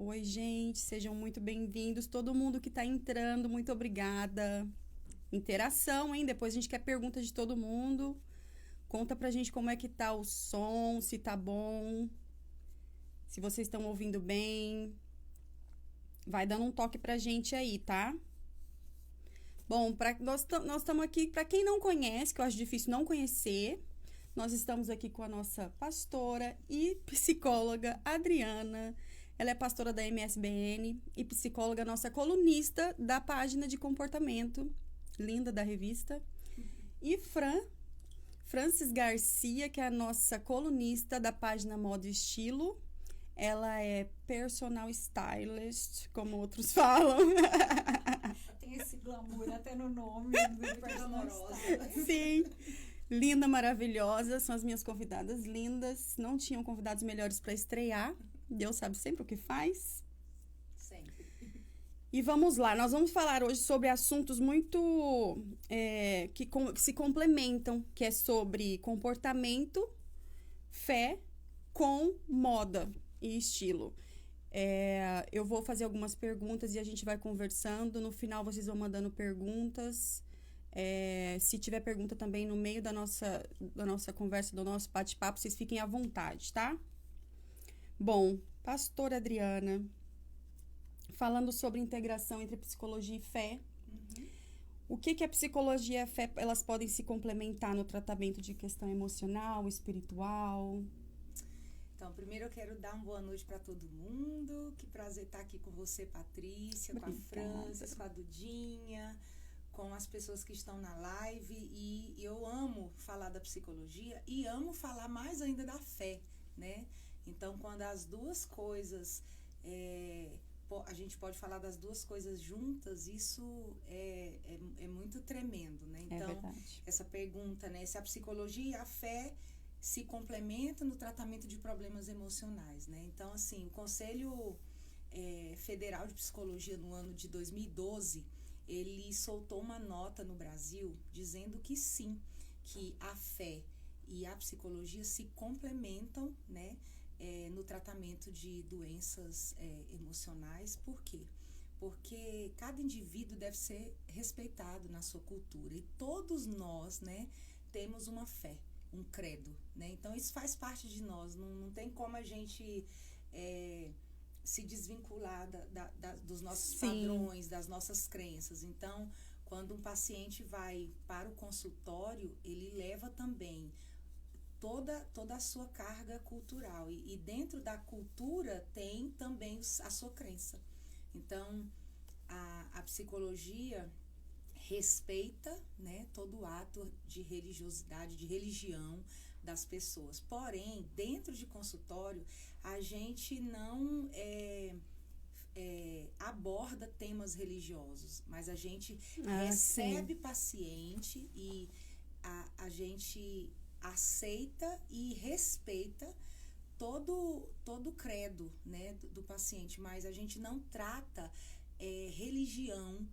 Oi, gente, sejam muito bem-vindos. Todo mundo que tá entrando, muito obrigada. Interação, hein? Depois a gente quer pergunta de todo mundo. Conta pra gente como é que tá o som, se tá bom, se vocês estão ouvindo bem. Vai dando um toque pra gente aí, tá? Bom, nós estamos aqui, para quem não conhece, que eu acho difícil não conhecer, nós estamos aqui com a nossa pastora e psicóloga Adriana. Ela é pastora da MSBN e psicóloga, nossa colunista da página de comportamento, linda da revista. E Francis Garcia, que é a nossa colunista da página Moda e Estilo. Ela é personal stylist, como outros falam. Tem esse glamour até no nome. Glamourosa. Sim. Linda, maravilhosa. São as minhas convidadas lindas. Não tinham convidados melhores para estrear. Deus sabe sempre o que faz. Sempre. E vamos lá. Nós vamos falar hoje sobre assuntos muito que se complementam, que é sobre comportamento, fé com moda e estilo. Eu vou fazer algumas perguntas e a gente vai conversando. No final, vocês vão mandando perguntas. Se tiver pergunta também no meio da nossa conversa, do nosso bate-papo, vocês fiquem à vontade, tá? Bom, pastora Adriana, falando sobre integração entre psicologia e fé. O que a psicologia e a fé, elas podem se complementar no tratamento de questão emocional, espiritual? Então, primeiro eu quero dar uma boa noite para todo mundo. Que prazer estar aqui com você, Patrícia, Obrigada. Com a Francis, com a Dudinha, com as pessoas que estão na live. E eu amo falar da psicologia e amo falar mais ainda da fé, né? Então, quando as duas coisas, a gente pode falar das duas coisas juntas, isso é muito tremendo, né? Então, essa pergunta, né? Se a psicologia e a fé se complementa no tratamento de problemas emocionais, né? Então, assim, o Conselho Federal de Psicologia, no ano de 2012, ele soltou uma nota no Brasil dizendo que sim, que a fé e a psicologia se complementam, né? No tratamento de doenças emocionais. Por quê? Porque cada indivíduo deve ser respeitado na sua cultura e todos nós, né, temos uma fé, um credo, né? Então isso faz parte de nós, não tem como a gente se desvincular dos nossos padrões, das nossas crenças. Então, quando um paciente vai para o consultório, ele leva também toda a sua carga cultural e dentro da cultura tem também a sua crença. Então, a psicologia respeita, né, todo ato de religiosidade, de religião das pessoas. Porém, dentro de consultório, a gente não aborda temas religiosos, mas a gente recebe paciente e a gente aceita e respeita todo o credo, né, do paciente, mas a gente não trata religião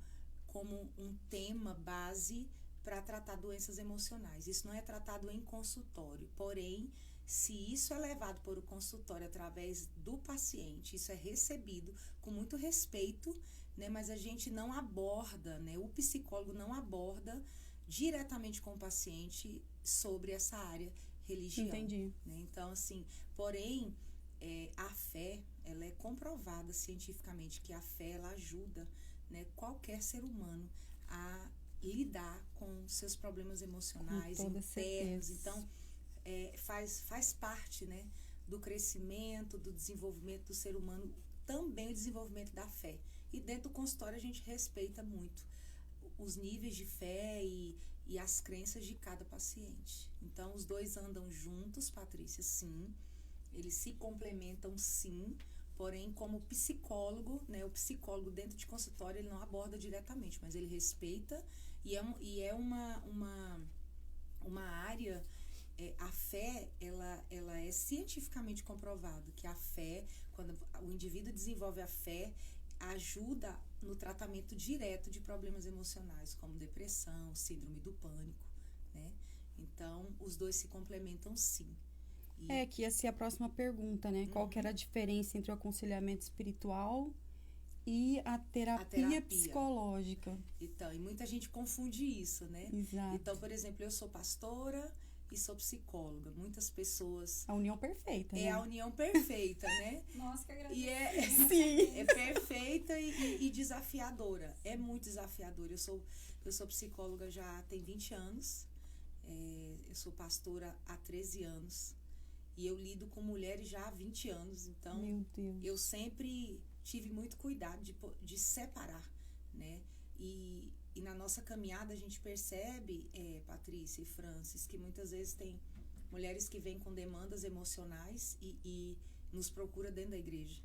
como um tema base para tratar doenças emocionais. Isso não é tratado em consultório. Porém, se isso é levado para o consultório através do paciente, isso é recebido com muito respeito, né? Mas a gente não aborda, né? O psicólogo não aborda diretamente com o paciente sobre essa área religião. Entendi. Né? Então, assim, porém, a fé, ela é comprovada cientificamente que a fé, ela ajuda, né, qualquer ser humano a lidar com seus problemas emocionais internos. Então, faz parte, né, do crescimento, do desenvolvimento do ser humano, também o desenvolvimento da fé. E dentro do consultório a gente respeita muito os níveis de fé e as crenças de cada paciente. Então, os dois andam juntos, Patrícia, sim. Eles se complementam, sim. Porém, como psicólogo, né, o psicólogo dentro de consultório, ele não aborda diretamente, mas ele respeita e é uma área, a fé, ela é cientificamente comprovado que a fé, quando o indivíduo desenvolve a fé, ajuda no tratamento direto de problemas emocionais, como depressão, síndrome do pânico, né? Então, os dois se complementam, sim. Que ia ser a próxima pergunta, né? Qual que era a diferença entre o aconselhamento espiritual e a terapia psicológica? Então, e muita gente confunde isso, né? Exato. Então, por exemplo, eu sou pastora e sou psicóloga. Muitas pessoas... A união perfeita, né? É a união perfeita, né? Nossa, que agradeço. E Sim. é perfeita e desafiadora. É muito desafiadora. Eu sou psicóloga já tem 20 anos. Eu sou pastora há 13 anos. E eu lido com mulheres já há 20 anos. Então, Meu Deus. eu sempre tive muito cuidado de separar, né? E na nossa caminhada a gente percebe, Patrícia e Francis, que muitas vezes tem mulheres que vêm com demandas emocionais e nos procura dentro da igreja.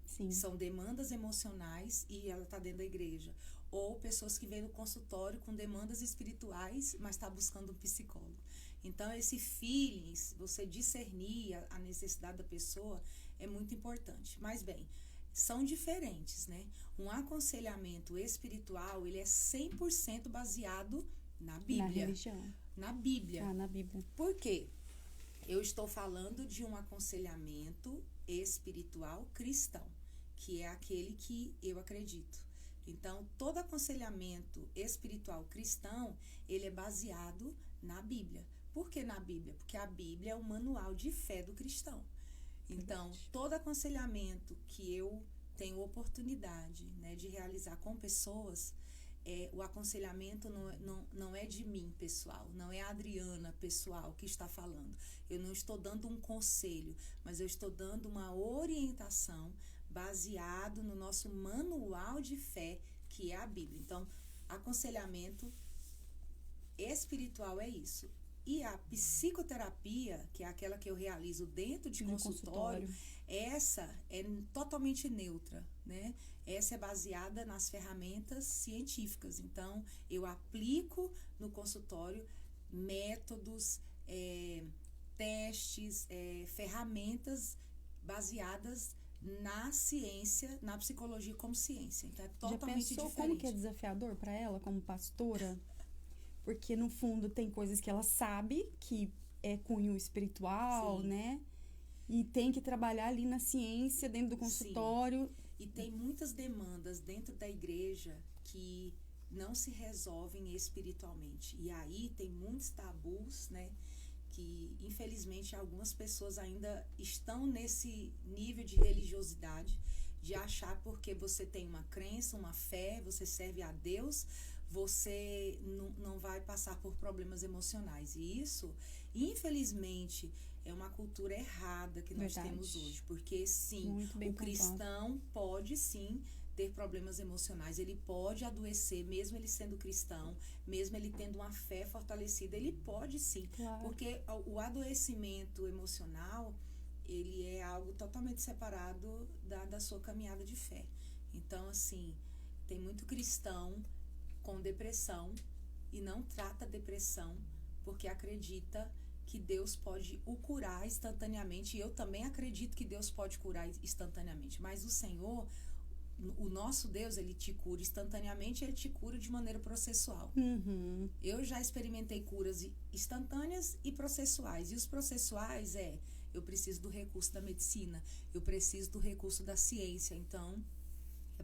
Sim. São demandas emocionais e ela está dentro da igreja. Ou pessoas que vêm no consultório com demandas espirituais, mas está buscando um psicólogo. Então, esse feeling, você discernir a necessidade da pessoa é muito importante. Mas, bem, são diferentes, né? Um aconselhamento espiritual, ele é 100% baseado na Bíblia. Na religião. Na Bíblia. Na Bíblia. Por quê? Eu estou falando de um aconselhamento espiritual cristão, que é aquele que eu acredito. Então, todo aconselhamento espiritual cristão, ele é baseado na Bíblia. Por que na Bíblia? Porque a Bíblia é o manual de fé do cristão. Então, todo aconselhamento que eu tenho oportunidade, né, de realizar com pessoas, o aconselhamento não é de mim, pessoal, não é a Adriana, pessoal, que está falando. Eu não estou dando um conselho, mas eu estou dando uma orientação baseado no nosso manual de fé, que é a Bíblia. Então, aconselhamento espiritual é isso. E a psicoterapia, que é aquela que eu realizo dentro de consultório, essa é totalmente neutra, né? Essa é baseada nas ferramentas científicas. Então, eu aplico no consultório métodos, testes, ferramentas baseadas na ciência, na psicologia como ciência. Então, é totalmente Já pensou diferente. como que é desafiador para ela, como pastora? Porque, no fundo, tem coisas que ela sabe que é cunho espiritual, Sim. né? E tem que trabalhar ali na ciência, dentro do consultório. Sim. E tem muitas demandas dentro da igreja que não se resolvem espiritualmente. E aí tem muitos tabus, né? Que, infelizmente, algumas pessoas ainda estão nesse nível de religiosidade, de achar porque você tem uma crença, uma fé, você serve a Deus, você não vai passar por problemas emocionais. E isso, infelizmente, é uma cultura errada que nós temos hoje. Porque, sim, o cristão pode, sim, ter problemas emocionais. Ele pode adoecer, mesmo ele sendo cristão, mesmo ele tendo uma fé fortalecida, ele pode, sim. Claro. Porque o adoecimento emocional, ele é algo totalmente separado da sua caminhada de fé. Então, assim, tem muito cristão com depressão e não trata a depressão porque acredita que Deus pode o curar instantaneamente. E eu também acredito que Deus pode curar instantaneamente. Mas o Senhor, o nosso Deus, ele te cura instantaneamente, ele te cura de maneira processual. Uhum. Eu já experimentei curas instantâneas e processuais. E os processuais eu preciso do recurso da medicina, eu preciso do recurso da ciência. Então,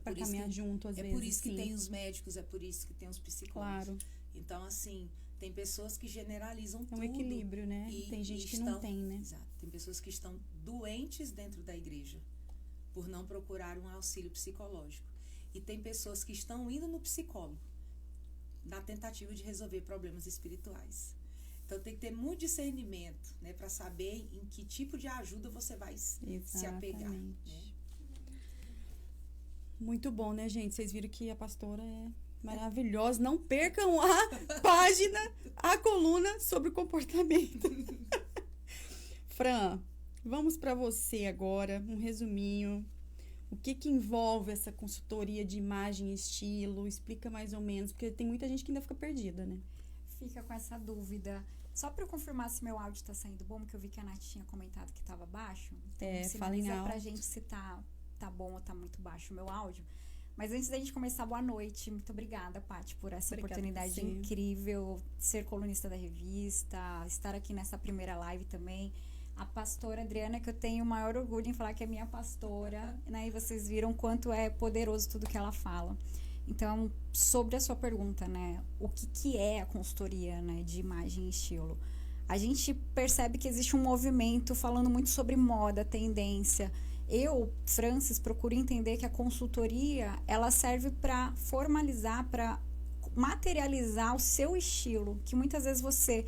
para caminhar junto, às vezes. É por isso que sim. tem os médicos, é por isso que tem os psicólogos. Claro. Então, assim, tem pessoas que generalizam tudo. É um equilíbrio, né? Tem gente que não tem, né? Exato. Tem pessoas que estão doentes dentro da igreja por não procurar um auxílio psicológico. E tem pessoas que estão indo no psicólogo na tentativa de resolver problemas espirituais. Então, tem que ter muito discernimento, né? Para saber em que tipo de ajuda você vai se apegar, né? Muito bom, né, gente? Vocês viram que a pastora é maravilhosa. Não percam a página, a coluna sobre o comportamento. Fran, vamos para você agora, um resuminho. O que envolve essa consultoria de imagem e estilo? Explica mais ou menos, porque tem muita gente que ainda fica perdida, né? Fica com essa dúvida. Só para eu confirmar se meu áudio tá saindo bom, porque eu vi que a Nath tinha comentado que estava baixo. Então, fala em alto. Pra gente se tá bom ou tá muito baixo o meu áudio. Mas antes da gente começar, boa noite. Muito obrigada, Paty, por essa oportunidade incrível, ser colunista da revista, estar aqui nessa primeira live também. A pastora Adriana, que eu tenho o maior orgulho em falar que é minha pastora, né? E vocês viram quanto é poderoso tudo que ela fala. Então, sobre a sua pergunta, né? O que é a consultoria, né, de imagem e estilo? A gente percebe que existe um movimento falando muito sobre moda, tendência. Eu, Francis, procuro entender que a consultoria, ela serve para formalizar, para materializar o seu estilo, que muitas vezes você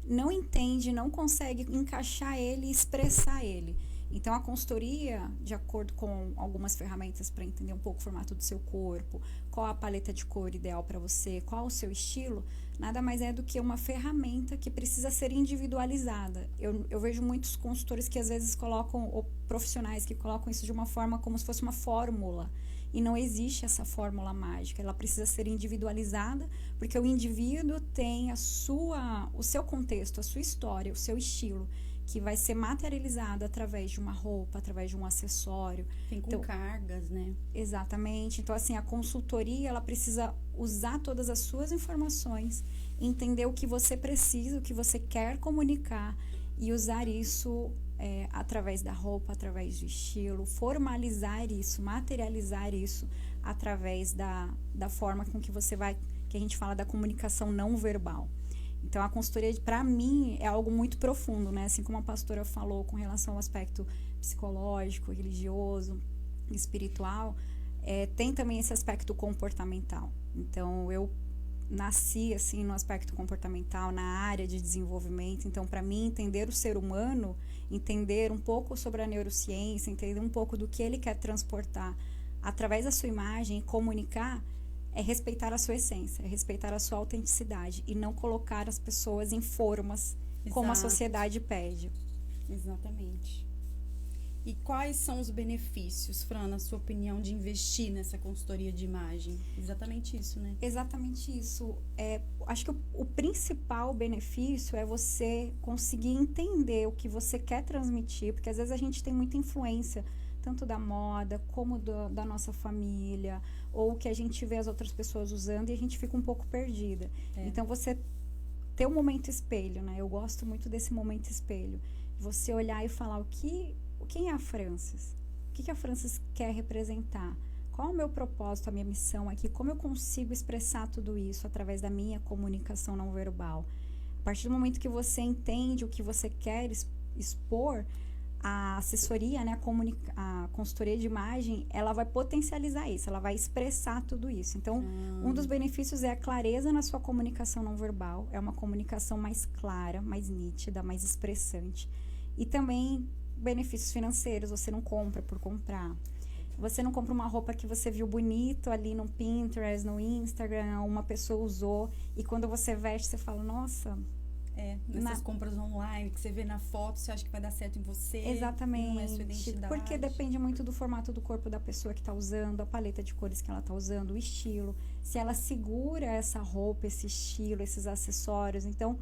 não entende, não consegue encaixar ele e expressar ele. Então, a consultoria, de acordo com algumas ferramentas para entender um pouco o formato do seu corpo, qual a paleta de cor ideal para você, qual o seu estilo, nada mais é do que uma ferramenta que precisa ser individualizada. Eu vejo muitos consultores que às vezes colocam, ou profissionais que colocam isso de uma forma como se fosse uma fórmula. E não existe essa fórmula mágica, ela precisa ser individualizada, porque o indivíduo tem o seu contexto, a sua história, o seu estilo, que vai ser materializado através de uma roupa, através de um acessório. Tem com cargas, né? Exatamente. Então, assim, a consultoria, ela precisa usar todas as suas informações, entender o que você precisa, o que você quer comunicar e usar isso através da roupa, através do estilo, formalizar isso, materializar isso através da forma com que você vai, que a gente fala da comunicação não verbal. Então, a consultoria, para mim, é algo muito profundo, né? Assim como a pastora falou com relação ao aspecto psicológico, religioso, espiritual, tem também esse aspecto comportamental. Então, eu nasci, assim, no aspecto comportamental, na área de desenvolvimento. Então, para mim, entender o ser humano, entender um pouco sobre a neurociência, entender um pouco do que ele quer transportar através da sua imagem e comunicar, é respeitar a sua essência, é respeitar a sua autenticidade e não colocar as pessoas em formas como a sociedade pede. Exatamente. E quais são os benefícios, Fran, na sua opinião, de investir nessa consultoria de imagem? Exatamente isso, né? Exatamente isso. Acho que o principal benefício é você conseguir entender o que você quer transmitir, porque às vezes a gente tem muita influência, tanto da moda, como da nossa família, ou que a gente vê as outras pessoas usando e a gente fica um pouco perdida. Então, você ter um momento espelho, né? Eu gosto muito desse momento espelho. Você olhar e falar quem é a Francis? O que a Francis quer representar? Qual é o meu propósito, a minha missão aqui? Como eu consigo expressar tudo isso através da minha comunicação não verbal? A partir do momento que você entende o que você quer expor, a assessoria, né, a consultoria de imagem, ela vai potencializar isso, ela vai expressar tudo isso. Então, um dos benefícios é a clareza na sua comunicação não verbal, é uma comunicação mais clara, mais nítida, mais expressante. E também benefícios financeiros, você não compra por comprar. Você não compra uma roupa que você viu bonito ali no Pinterest, no Instagram, uma pessoa usou, e quando você veste, você fala, nossa... nessas compras online que você vê na foto, você acha que vai dar certo em você. Exatamente. Não é sua identidade. Porque depende muito do formato do corpo da pessoa que está usando, a paleta de cores que ela está usando, o estilo. Se ela segura essa roupa, esse estilo, esses acessórios. Então,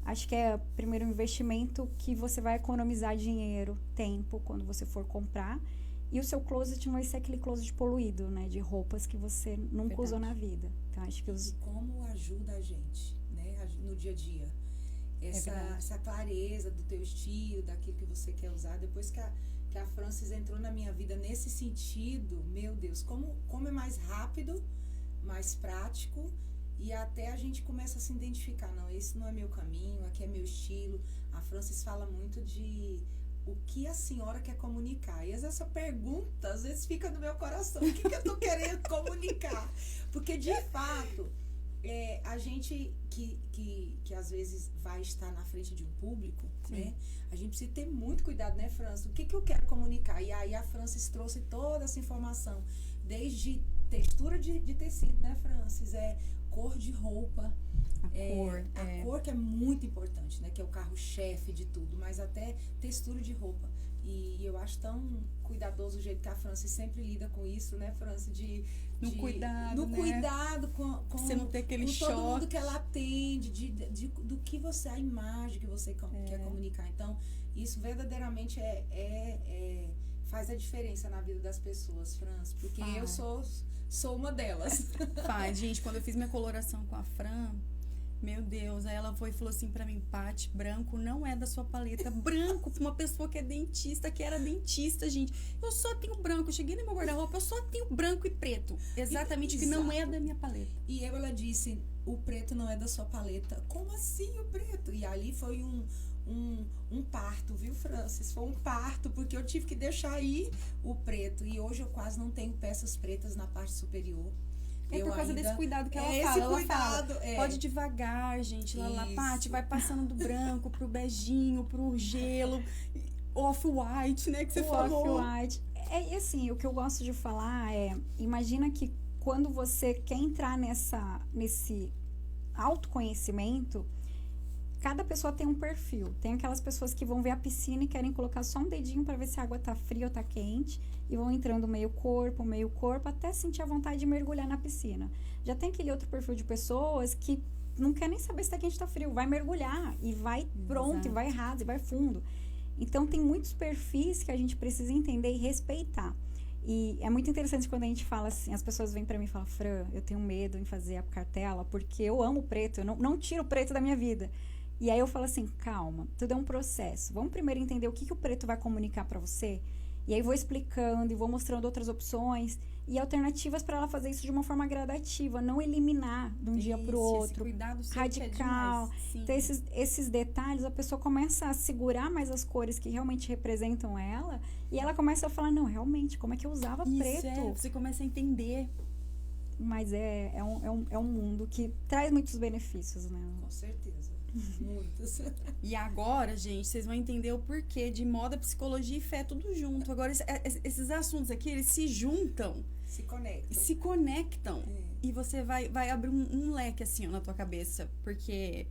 acho que é o primeiro investimento que você vai economizar dinheiro, tempo, quando você for comprar. E o seu closet não vai ser aquele closet poluído, né? De roupas que você nunca usou na vida. Então, acho que E como ajuda a gente, né? No dia a dia. Essa clareza do teu estilo, daquilo que você quer usar. Depois que a Francis entrou na minha vida nesse sentido, meu Deus, como é mais rápido, mais prático, e até a gente começa a se identificar. Não, esse não é meu caminho, aqui é meu estilo. A Francis fala muito de o que a senhora quer comunicar. E essa pergunta, às vezes, fica no meu coração. O que eu tô querendo comunicar? Porque, de fato... a gente que às vezes vai estar na frente de um público, né? A gente precisa ter muito cuidado, né, Francis? O que eu quero comunicar? E aí a Francis trouxe toda essa informação, desde textura de tecido, né, Francis? Cor de roupa. A cor que é muito importante, né? Que é o carro-chefe de tudo, mas até textura de roupa. E eu acho tão cuidadoso o jeito que a Francis sempre lida com isso, né, Francis? No cuidado com você não ter aquele choque. Todo mundo que ela atende, do que você, a imagem que você quer comunicar. Então, isso verdadeiramente faz a diferença na vida das pessoas, Francis, porque eu sou uma delas. Faz, gente, quando eu fiz minha coloração com a Fran, Meu Deus, aí ela foi e falou assim pra mim, Paty, branco não é da sua paleta. Branco pra uma pessoa que é dentista, que era dentista, gente. Eu só tenho branco. Eu cheguei no meu guarda-roupa, eu só tenho branco e preto. Exatamente, que não é da minha paleta. E ela disse, o preto não é da sua paleta. Como assim o preto? E ali foi um parto, viu, Francis? Foi um parto, porque eu tive que deixar aí o preto. E hoje eu quase não tenho peças pretas na parte superior. É por causa desse cuidado que ela fala. Esse ela cuidado, fala, pode devagar, gente. Lá, Paty, vai passando do branco pro beijinho, pro gelo, off-white, né, que você falou. Off-white. E assim, o que eu gosto de falar é, imagina que quando você quer entrar nesse autoconhecimento, cada pessoa tem um perfil. Tem aquelas pessoas que vão ver a piscina e querem colocar só um dedinho para ver se a água tá fria ou tá quente. E vão entrando meio corpo, até sentir a vontade de mergulhar na piscina. Já tem aquele outro perfil de pessoas que não quer nem saber se tá quente ou tá frio. Vai mergulhar e vai pronto, Exato. e vai raso, e vai fundo. Então, tem muitos perfis que a gente precisa entender e respeitar. E é muito interessante quando a gente fala assim, as pessoas vêm para mim e falam, Fran, eu tenho medo em fazer a cartela, porque eu amo o preto, eu não tiro o preto da minha vida. E aí eu falo assim, calma, tudo é um processo. Vamos primeiro entender o que o preto vai comunicar para você. E aí vou explicando e vou mostrando outras opções e alternativas para ela fazer isso de uma forma gradativa, não eliminar de um dia para o outro, radical. Então, esses detalhes, a pessoa começa a segurar mais as cores que realmente representam ela e ela começa a falar, não, realmente, como é que eu usava preto? Você começa a entender. Mas é um mundo que traz muitos benefícios, né? Com certeza. Muitos. E agora, gente, vocês vão entender o porquê de moda, psicologia e fé tudo junto. Agora, esses assuntos aqui, eles se juntam. Se conectam. E você vai abrir um leque, assim, ó, na tua cabeça. Porque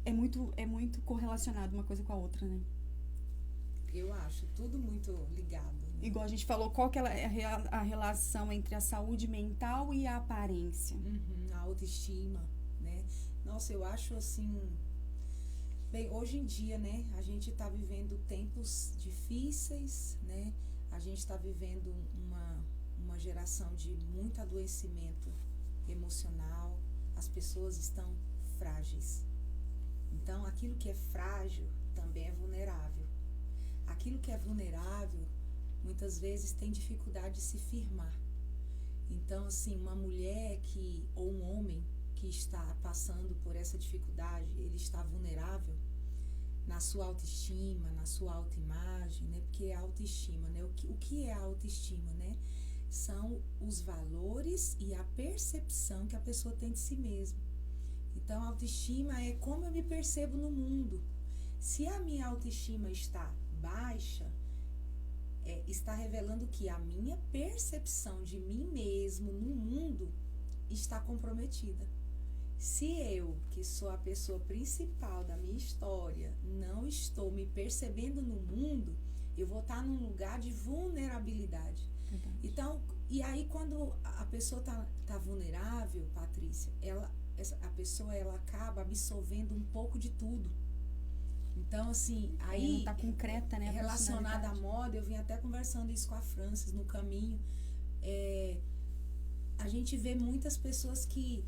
é muito correlacionado uma coisa com a outra, né? Eu acho. Tudo muito ligado. Né? Igual a gente falou, qual que é a relação entre a saúde mental e a aparência? A autoestima, né? Nossa, eu acho assim... Bem, hoje em dia, né, a gente está vivendo tempos difíceis, né? A gente está vivendo uma geração de muito adoecimento emocional. As pessoas estão frágeis. Então, aquilo que é frágil também é vulnerável. Aquilo que é vulnerável, muitas vezes tem dificuldade de se firmar. Então, assim, uma mulher ou um homem que está passando por essa dificuldade, ele está vulnerável na sua autoestima, na sua autoimagem, né? Porque é autoestima, né? O que é a autoestima, né? São os valores e a percepção que a pessoa tem de si mesma. Então, a autoestima é como eu me percebo no mundo. Se a minha autoestima está baixa, está revelando que a minha percepção de mim mesmo no mundo está comprometida. Se eu, que sou a pessoa principal da minha história, não estou me percebendo no mundo, eu vou estar num lugar de vulnerabilidade. Então, e aí quando a pessoa tá vulnerável, Patrícia, a pessoa acaba absorvendo um pouco de tudo. Então, assim, aí não tá concreta, né? Relacionada à moda, eu vim até conversando isso com a Francis no caminho. A gente vê muitas pessoas que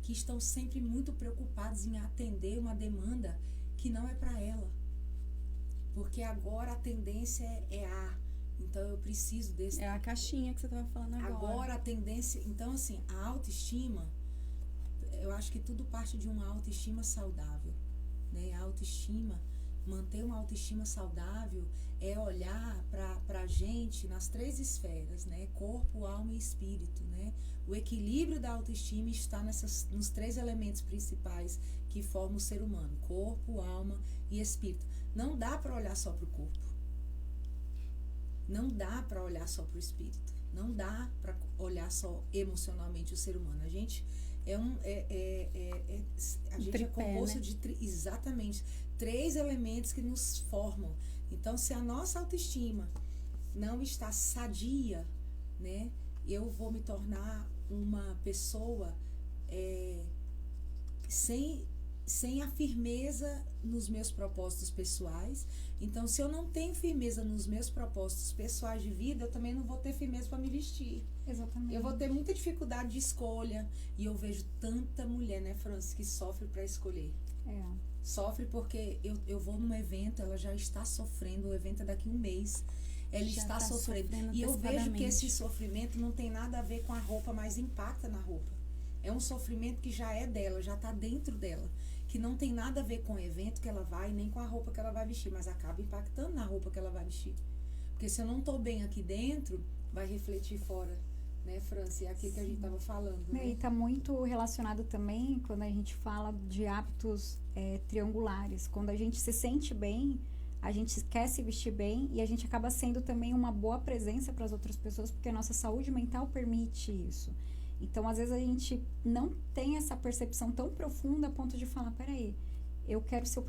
estão sempre muito preocupadas em atender uma demanda que não é para ela. Porque agora a tendência é então eu preciso desse... É a caixinha que você estava falando agora. Agora a tendência... Então, assim, a autoestima, eu acho que tudo parte de uma autoestima saudável, né? A autoestima, manter uma autoestima saudável é olhar para a gente nas 3 esferas, né? Corpo, alma e espírito, né? O equilíbrio da autoestima está nos 3 elementos principais que formam o ser humano: corpo, alma e espírito. Não dá para olhar só para o corpo. Não dá para olhar só para o espírito. Não dá para olhar só emocionalmente o ser humano. A gente é composto, né? De exatamente 3 elementos que nos formam. Então, se a nossa autoestima não está sadia, né, eu vou me tornar uma pessoa sem a firmeza nos meus propósitos pessoais. Então, se eu não tenho firmeza nos meus propósitos pessoais de vida, eu também não vou ter firmeza para me vestir. Exatamente. Eu vou ter muita dificuldade de escolha. E eu vejo tanta mulher, né, Francis, que sofre para escolher. É. Sofre porque eu vou num evento, ela já está sofrendo, o evento é daqui a um mês. Ela Já está tá sofrendo. E eu vejo que esse sofrimento não tem nada a ver com a roupa, mas impacta na roupa. É um sofrimento que já é dela, já está dentro dela. Que não tem nada a ver com o evento que ela vai, nem com a roupa que ela vai vestir, mas acaba impactando na roupa que ela vai vestir. Porque se eu não estou bem aqui dentro, vai refletir fora. Né, Franci? É aquilo que a gente estava falando. Né? E está muito relacionado também quando a gente fala de hábitos triangulares. Quando a gente se sente bem, a gente quer se vestir bem e a gente acaba sendo também uma boa presença para as outras pessoas, porque a nossa saúde mental permite isso. Então, às vezes, a gente não tem essa percepção tão profunda a ponto de falar, peraí, eu quero ser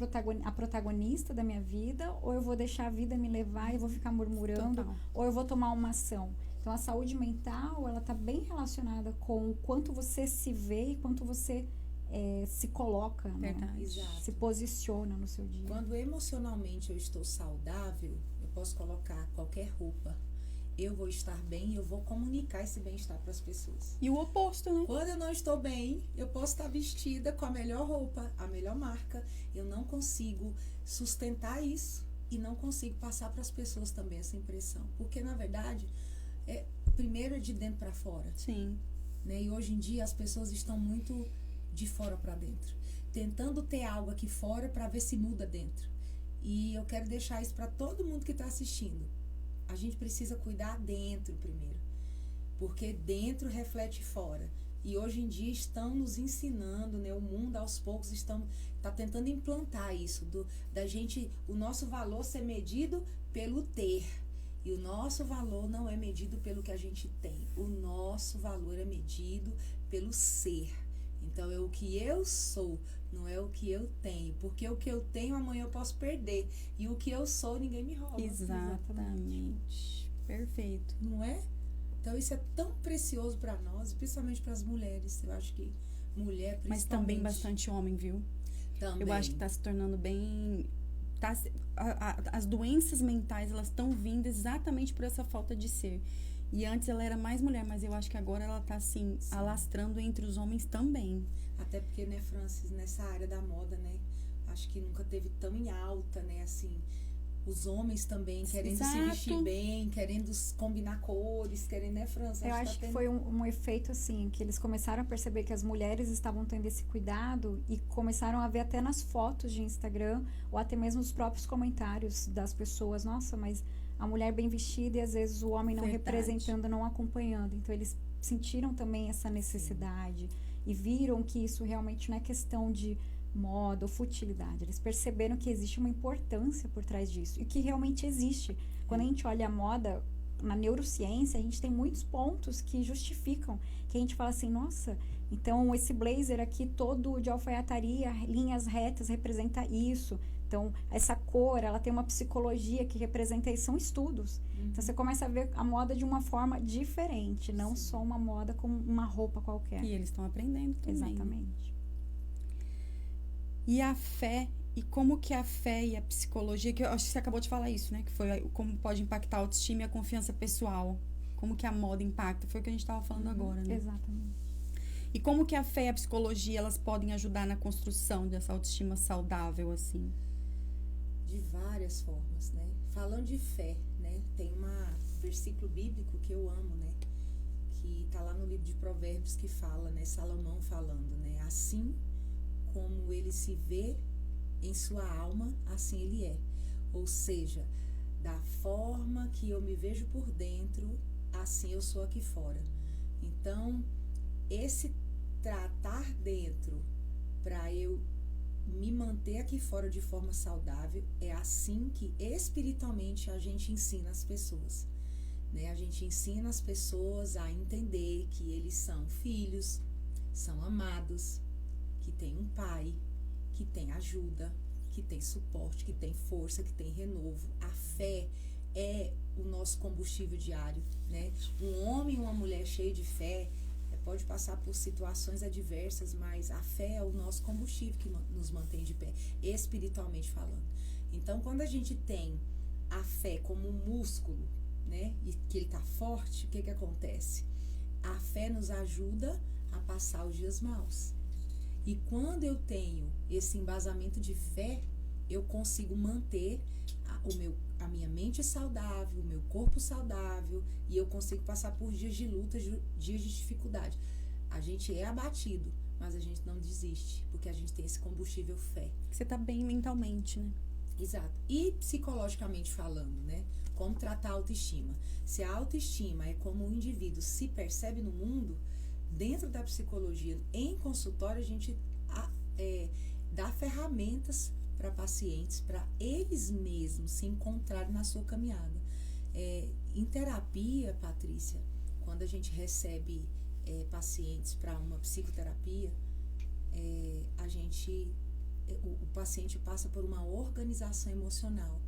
a protagonista da minha vida, ou eu vou deixar a vida me levar e vou ficar murmurando, Total. ou eu vou tomar uma ação. Então, a saúde mental, ela está bem relacionada com o quanto você se vê e quanto você se coloca, né? Exato. Se posiciona no seu dia. Quando emocionalmente eu estou saudável, eu posso colocar qualquer roupa. Eu vou estar bem e eu vou comunicar esse bem-estar para as pessoas. E o oposto, né? Quando eu não estou bem, eu posso estar vestida com a melhor roupa, a melhor marca. Eu não consigo sustentar isso e não consigo passar para as pessoas também essa impressão. Porque, na verdade, primeiro é de dentro para fora. Sim. Né? E hoje em dia as pessoas estão muito de fora para dentro, tentando ter algo aqui fora para ver se muda dentro. E eu quero deixar isso para todo mundo que está assistindo. A gente precisa cuidar dentro primeiro, porque dentro reflete fora. E hoje em dia estão nos ensinando, né? O mundo aos poucos está tentando implantar isso, da gente, o nosso valor ser medido pelo ter. E o nosso valor não é medido pelo que a gente tem. O nosso valor é medido pelo ser. Então, é o que eu sou, não é o que eu tenho. Porque o que eu tenho, amanhã eu posso perder. E o que eu sou, ninguém me rouba. Exatamente. Perfeito. Não é? Então, isso é tão precioso para nós, principalmente para as mulheres. Eu acho que mulher, principalmente. Mas também bastante homem, viu? Também. Eu acho que está se tornando bem... as doenças mentais, elas estão vindo exatamente por essa falta de ser. E antes ela era mais mulher, mas eu acho que agora ela tá, assim, Sim. alastrando entre os homens também. Até porque, né, Francis, nessa área da moda, né, acho que nunca teve tão em alta, né, assim, os homens também querendo Exato. se vestir bem, querendo combinar cores, querendo, né, Francis? Eu acho que foi um efeito, assim, que eles começaram a perceber que as mulheres estavam tendo esse cuidado e começaram a ver até nas fotos de Instagram ou até mesmo os próprios comentários das pessoas. Nossa, mas a mulher bem vestida e às vezes o homem não Verdade. representando, não acompanhando. Então, eles sentiram também essa necessidade e viram que isso realmente não é questão de moda ou futilidade. Eles perceberam que existe uma importância por trás disso e que realmente existe. Quando a gente olha a moda, na neurociência, a gente tem muitos pontos que justificam, que a gente fala assim, nossa, então esse blazer aqui todo de alfaiataria, linhas retas, representa isso. Então, essa cor, ela tem uma psicologia que representa isso, são estudos. Então, você começa a ver a moda de uma forma diferente, não só uma moda como uma roupa qualquer. E eles estão aprendendo também. Exatamente. E a fé, e como que a fé e a psicologia, que eu acho que você acabou de falar isso, né? Que foi como pode impactar a autoestima e a confiança pessoal. Como que a moda impacta, foi o que a gente estava falando agora, né? Exatamente. E como que a fé e a psicologia, elas podem ajudar na construção dessa autoestima saudável, assim? De várias formas, né? Falando de fé, né? Tem um versículo bíblico que eu amo, né? Que tá lá no livro de Provérbios que fala, né? Salomão falando, né? Assim como ele se vê em sua alma, assim ele é. Ou seja, da forma que eu me vejo por dentro, assim eu sou aqui fora. Então, esse tratar dentro para eu me manter aqui fora de forma saudável, é assim que espiritualmente a gente ensina as pessoas, né? A gente ensina as pessoas a entender que eles são filhos, são amados, que tem um pai, que tem ajuda, que tem suporte, que tem força, que tem renovo. A fé é o nosso combustível diário, né? Um homem e uma mulher cheio de fé pode passar por situações adversas, mas a fé é o nosso combustível que nos mantém de pé, espiritualmente falando. Então, quando a gente tem a fé como um músculo, né, e que ele tá forte, o que acontece? a fé nos ajuda a passar os dias maus. E quando eu tenho esse embasamento de fé, eu consigo manter a minha mente saudável, o meu corpo saudável, e eu consigo passar por dias de luta, dias de dificuldade. A gente é abatido, mas a gente não desiste, porque a gente tem esse combustível fé. Você tá bem mentalmente, né? Exato. E psicologicamente falando, né? Como tratar a autoestima? Se a autoestima é como o indivíduo se percebe no mundo, dentro da psicologia, em consultório, a gente dá ferramentas para pacientes, para eles mesmos se encontrarem na sua caminhada. Em terapia, Patrícia, quando a gente recebe pacientes para uma psicoterapia, o paciente passa por uma organização emocional.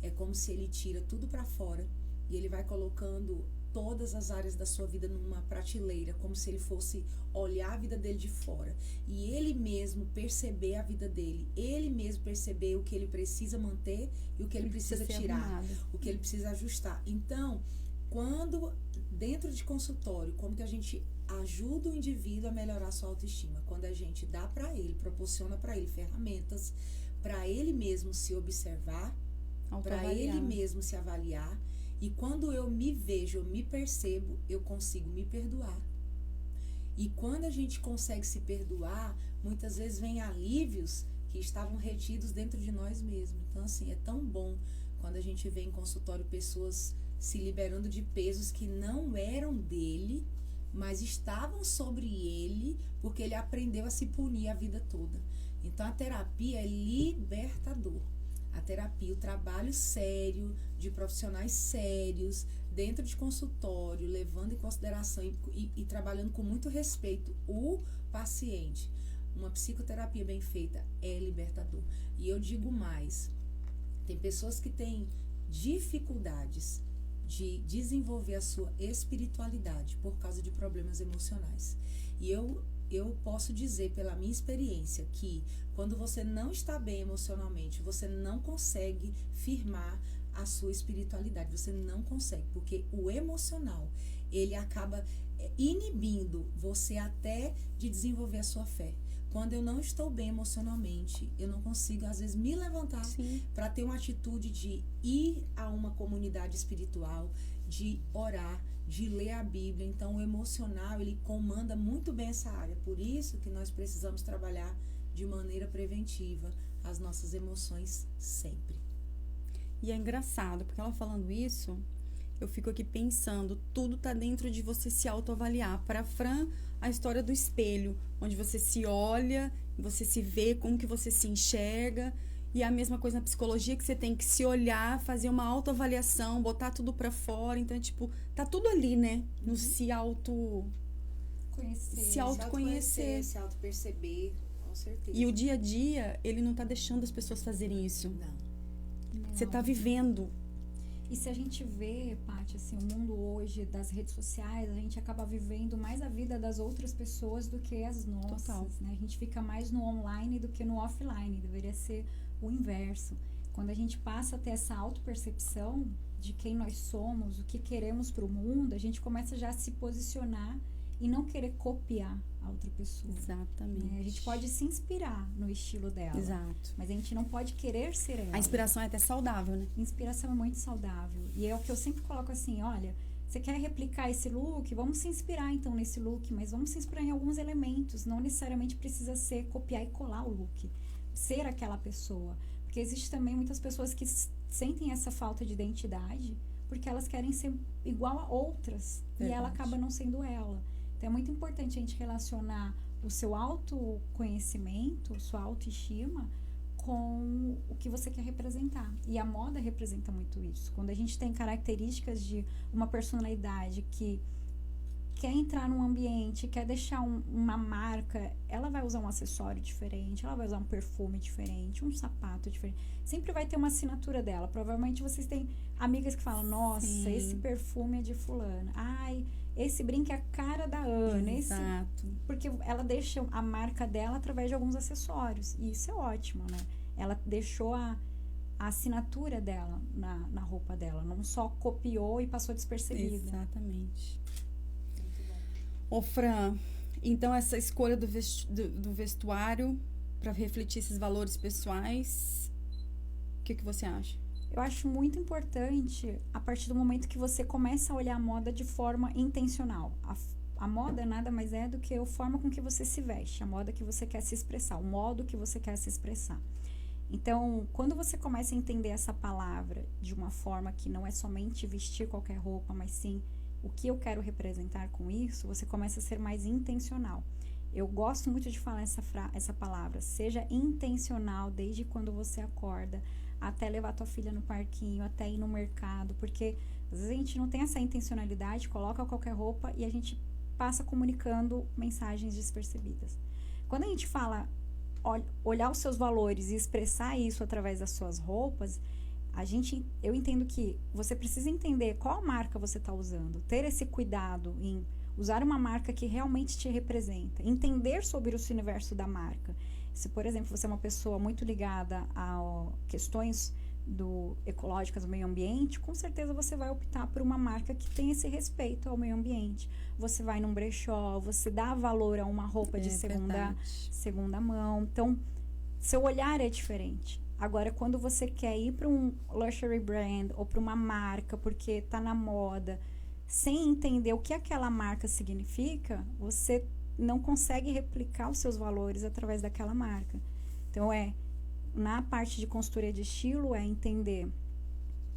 É como se ele tira tudo para fora e ele vai colocando todas as áreas da sua vida numa prateleira, como se ele fosse olhar a vida dele de fora. E ele mesmo perceber a vida dele, ele mesmo perceber o que ele precisa manter e o que ele precisa tirar, o que ele precisa ajustar. Então, quando dentro de consultório, como que a gente ajuda o indivíduo a melhorar a sua autoestima? Quando a gente dá para ele, proporciona para ele ferramentas para ele mesmo se observar, para ele mesmo se avaliar. E quando eu me vejo, eu me percebo, eu consigo me perdoar. E quando a gente consegue se perdoar, muitas vezes vem alívios que estavam retidos dentro de nós mesmos. Então, assim, é tão bom quando a gente vê em consultório pessoas se liberando de pesos que não eram dele, mas estavam sobre ele, porque ele aprendeu a se punir a vida toda. Então, a terapia é libertador. A terapia, o trabalho sério, de profissionais sérios, dentro de consultório, levando em consideração e trabalhando com muito respeito o paciente. Uma psicoterapia bem feita é libertador. E eu digo mais, tem pessoas que têm dificuldades de desenvolver a sua espiritualidade por causa de problemas emocionais. E eu posso dizer pela minha experiência que quando você não está bem emocionalmente, você não consegue firmar a sua espiritualidade, você não consegue, porque o emocional, ele acaba inibindo você até de desenvolver a sua fé. Quando eu não estou bem emocionalmente, eu não consigo, às vezes, me levantar para ter uma atitude de ir a uma comunidade espiritual, de orar, de ler a Bíblia. Então, o emocional, ele comanda muito bem essa área. Por isso que nós precisamos trabalhar de maneira preventiva as nossas emoções sempre. E é engraçado, porque ela falando isso, eu fico aqui pensando, tudo tá dentro de você se autoavaliar. Para Fran, a história do espelho, onde você se olha, você se vê, como que você se enxerga. E a mesma coisa na psicologia, que você tem que se olhar, fazer uma autoavaliação, botar tudo pra fora. Então, tipo, tá tudo ali, né? No se autoconhecer. Se autoperceber, com certeza. E o dia a dia, ele não tá deixando as pessoas fazerem isso. Não. Você tá vivendo. E se a gente vê, Paty, assim, o mundo hoje das redes sociais, a gente acaba vivendo mais a vida das outras pessoas do que as nossas. Total. Né? A gente fica mais no online do que no offline. Deveria ser o inverso. Quando a gente passa a ter essa autopercepção de quem nós somos, o que queremos para o mundo, a gente começa já a se posicionar e não querer copiar a outra pessoa. Exatamente. Né? A gente pode se inspirar no estilo dela. Exato. Mas a gente não pode querer ser ela. A inspiração é até saudável, né? Inspiração é muito saudável. E é o que eu sempre coloco assim, olha, você quer replicar esse look? Vamos se inspirar então nesse look, mas vamos se inspirar em alguns elementos. Não necessariamente precisa ser copiar e colar o look. Ser aquela pessoa. Porque existe também muitas pessoas que sentem essa falta de identidade porque elas querem ser igual a outras. Verdade. E ela acaba não sendo ela. Então é muito importante a gente relacionar o seu autoconhecimento, sua autoestima, com o que você quer representar. E a moda representa muito isso. Quando a gente tem características de uma personalidade que quer entrar num ambiente, quer deixar uma marca, ela vai usar um acessório diferente, ela vai usar um perfume diferente, um sapato diferente. Sempre vai ter uma assinatura dela. Provavelmente vocês têm amigas que falam, nossa, Sim. esse perfume é de fulana. Ai, esse brinco é a cara da Ana. Exato. Porque ela deixa a marca dela através de alguns acessórios. E isso é ótimo, né? Ela deixou a assinatura dela na roupa dela. Não só copiou e passou despercebida. Exatamente. Muito bom. Ô, Fran, então essa escolha do vestuário para refletir esses valores pessoais, o que você acha? Eu acho muito importante a partir do momento que você começa a olhar a moda de forma intencional. A moda nada mais é do que a forma com que você se veste, a moda que você quer se expressar, o modo que você quer se expressar. Então, quando você começa a entender essa palavra de uma forma que não é somente vestir qualquer roupa, mas sim o que eu quero representar com isso, você começa a ser mais intencional. Eu gosto muito de falar essa palavra, seja intencional desde quando você acorda, até levar tua filha no parquinho, até ir no mercado, porque às vezes a gente não tem essa intencionalidade, coloca qualquer roupa e a gente passa comunicando mensagens despercebidas. Quando a gente fala olhar os seus valores e expressar isso através das suas roupas, eu entendo que você precisa entender qual marca você está usando, ter esse cuidado em usar uma marca que realmente te representa, entender sobre o universo da marca. Se, por exemplo, você é uma pessoa muito ligada a questões ecológicas do meio ambiente, com certeza você vai optar por uma marca que tem esse respeito ao meio ambiente. Você vai num brechó, você dá valor a uma roupa de segunda mão. Então, seu olhar é diferente. Agora, quando você quer ir para um luxury brand ou para uma marca porque está na moda, sem entender o que aquela marca significa, você não consegue replicar os seus valores através daquela marca. Então, na parte de consultoria de estilo, é entender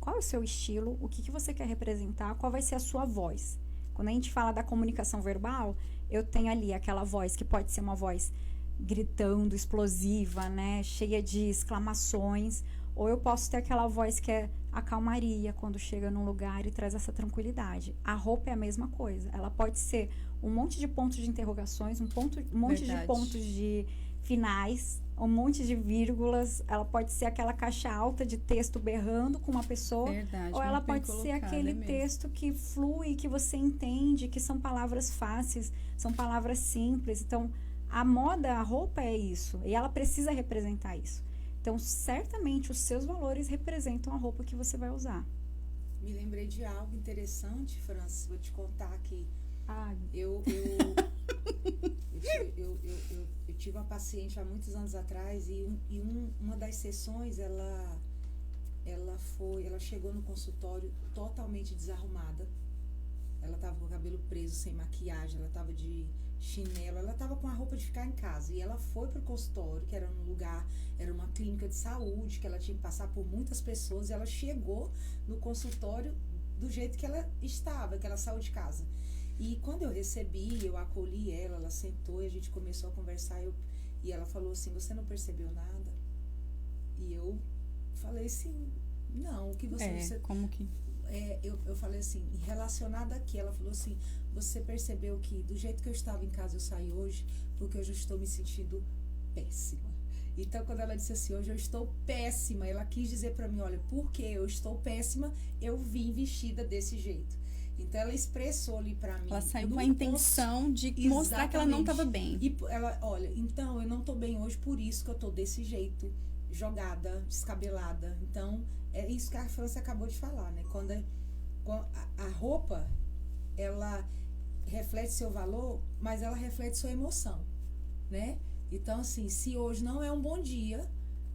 qual é o seu estilo, o que você quer representar, qual vai ser a sua voz. Quando a gente fala da comunicação verbal, eu tenho ali aquela voz que pode ser uma voz gritando, explosiva, né, cheia de exclamações, ou eu posso ter aquela voz que é a calmaria quando chega num lugar e traz essa tranquilidade. A roupa é a mesma coisa. Ela pode ser um monte de pontos de interrogações, um monte de pontos de finais, um monte de vírgulas. Ela pode ser aquela caixa alta de texto berrando com uma pessoa. Verdade, ou ela pode ser aquele texto que flui, que você entende, que são palavras fáceis, são palavras simples. Então, a moda, a roupa é isso. E ela precisa representar isso. Então, certamente, os seus valores representam a roupa que você vai usar. Me lembrei de algo interessante, Francis. Vou te contar que eu tive uma paciente há muitos anos atrás e uma das sessões, ela chegou no consultório totalmente desarrumada. Ela estava com o cabelo preso, sem maquiagem, ela estava de chinelo, ela estava com a roupa de ficar em casa. E ela foi pro consultório, que era um lugar, era uma clínica de saúde, que ela tinha que passar por muitas pessoas. E ela chegou no consultório do jeito que ela estava, que ela saiu de casa. E quando eu recebi, eu acolhi ela, ela sentou e a gente começou a conversar. E ela falou assim, você não percebeu nada? E eu falei assim, não, o que você... como que... eu falei assim, relacionada aqui, ela falou assim, você percebeu que do jeito que eu estava em casa eu saí hoje, porque hoje eu estou me sentindo péssima. Então, quando ela disse assim, hoje eu estou péssima, ela quis dizer pra mim, olha, porque eu estou péssima, eu vim vestida desse jeito. Então, ela expressou ali pra mim. Ela saiu com a intenção de mostrar que ela não estava bem. E ela, olha, então, eu não tô bem hoje, por isso que eu tô desse jeito, jogada, descabelada. Então, é isso que a França acabou de falar, né? Quando a roupa, ela reflete seu valor, mas ela reflete sua emoção, né? Então, assim, se hoje não é um bom dia,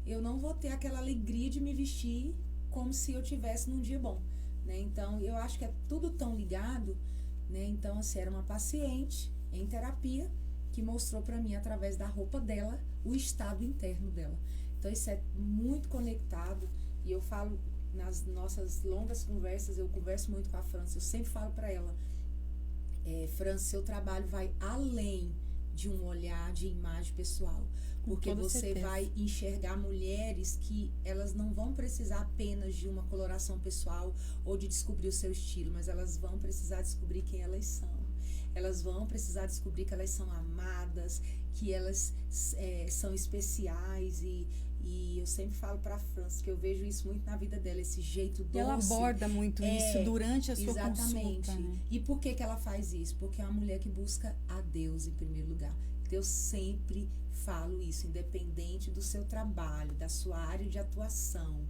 eu não vou ter aquela alegria de me vestir como se eu tivesse num dia bom, né? Então, eu acho que é tudo tão ligado, né? Então, assim, era uma paciente em terapia que mostrou pra mim, através da roupa dela, o estado interno dela. Então, isso é muito conectado. E eu falo, nas nossas longas conversas, eu converso muito com a França, eu sempre falo para ela, França, seu trabalho vai além de um olhar de imagem pessoal, porque você vai enxergar mulheres que elas não vão precisar apenas de uma coloração pessoal ou de descobrir o seu estilo, mas elas vão precisar descobrir quem elas são. Elas vão precisar descobrir que elas são amadas, que elas são especiais e eu sempre falo para a França que eu vejo isso muito na vida dela, esse jeito doce. E ela aborda muito isso durante a sua consulta, né? E por que ela faz isso? Porque é uma mulher que busca a Deus em primeiro lugar. Eu sempre falo isso, independente do seu trabalho, da sua área de atuação.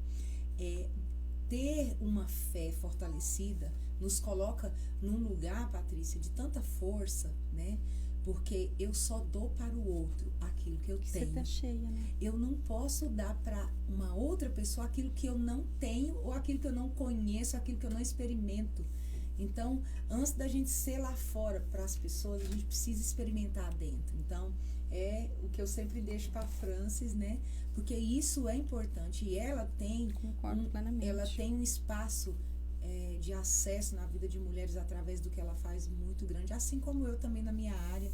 Ter uma fé fortalecida nos coloca num lugar, Patrícia, de tanta força, né? Porque eu só dou para o outro aquilo que eu Você tenho. tá cheia, né? Eu não posso dar para uma outra pessoa aquilo que eu não tenho, ou aquilo que eu não conheço, aquilo que eu não experimento. Então, antes da gente ser lá fora para as pessoas, a gente precisa experimentar dentro. Então, é o que eu sempre deixo para a Francis, né? Porque isso é importante. E ela tem Concordo plenamente. ela tem um espaço de acesso na vida de mulheres através do que ela faz muito grande, assim como eu também na minha área,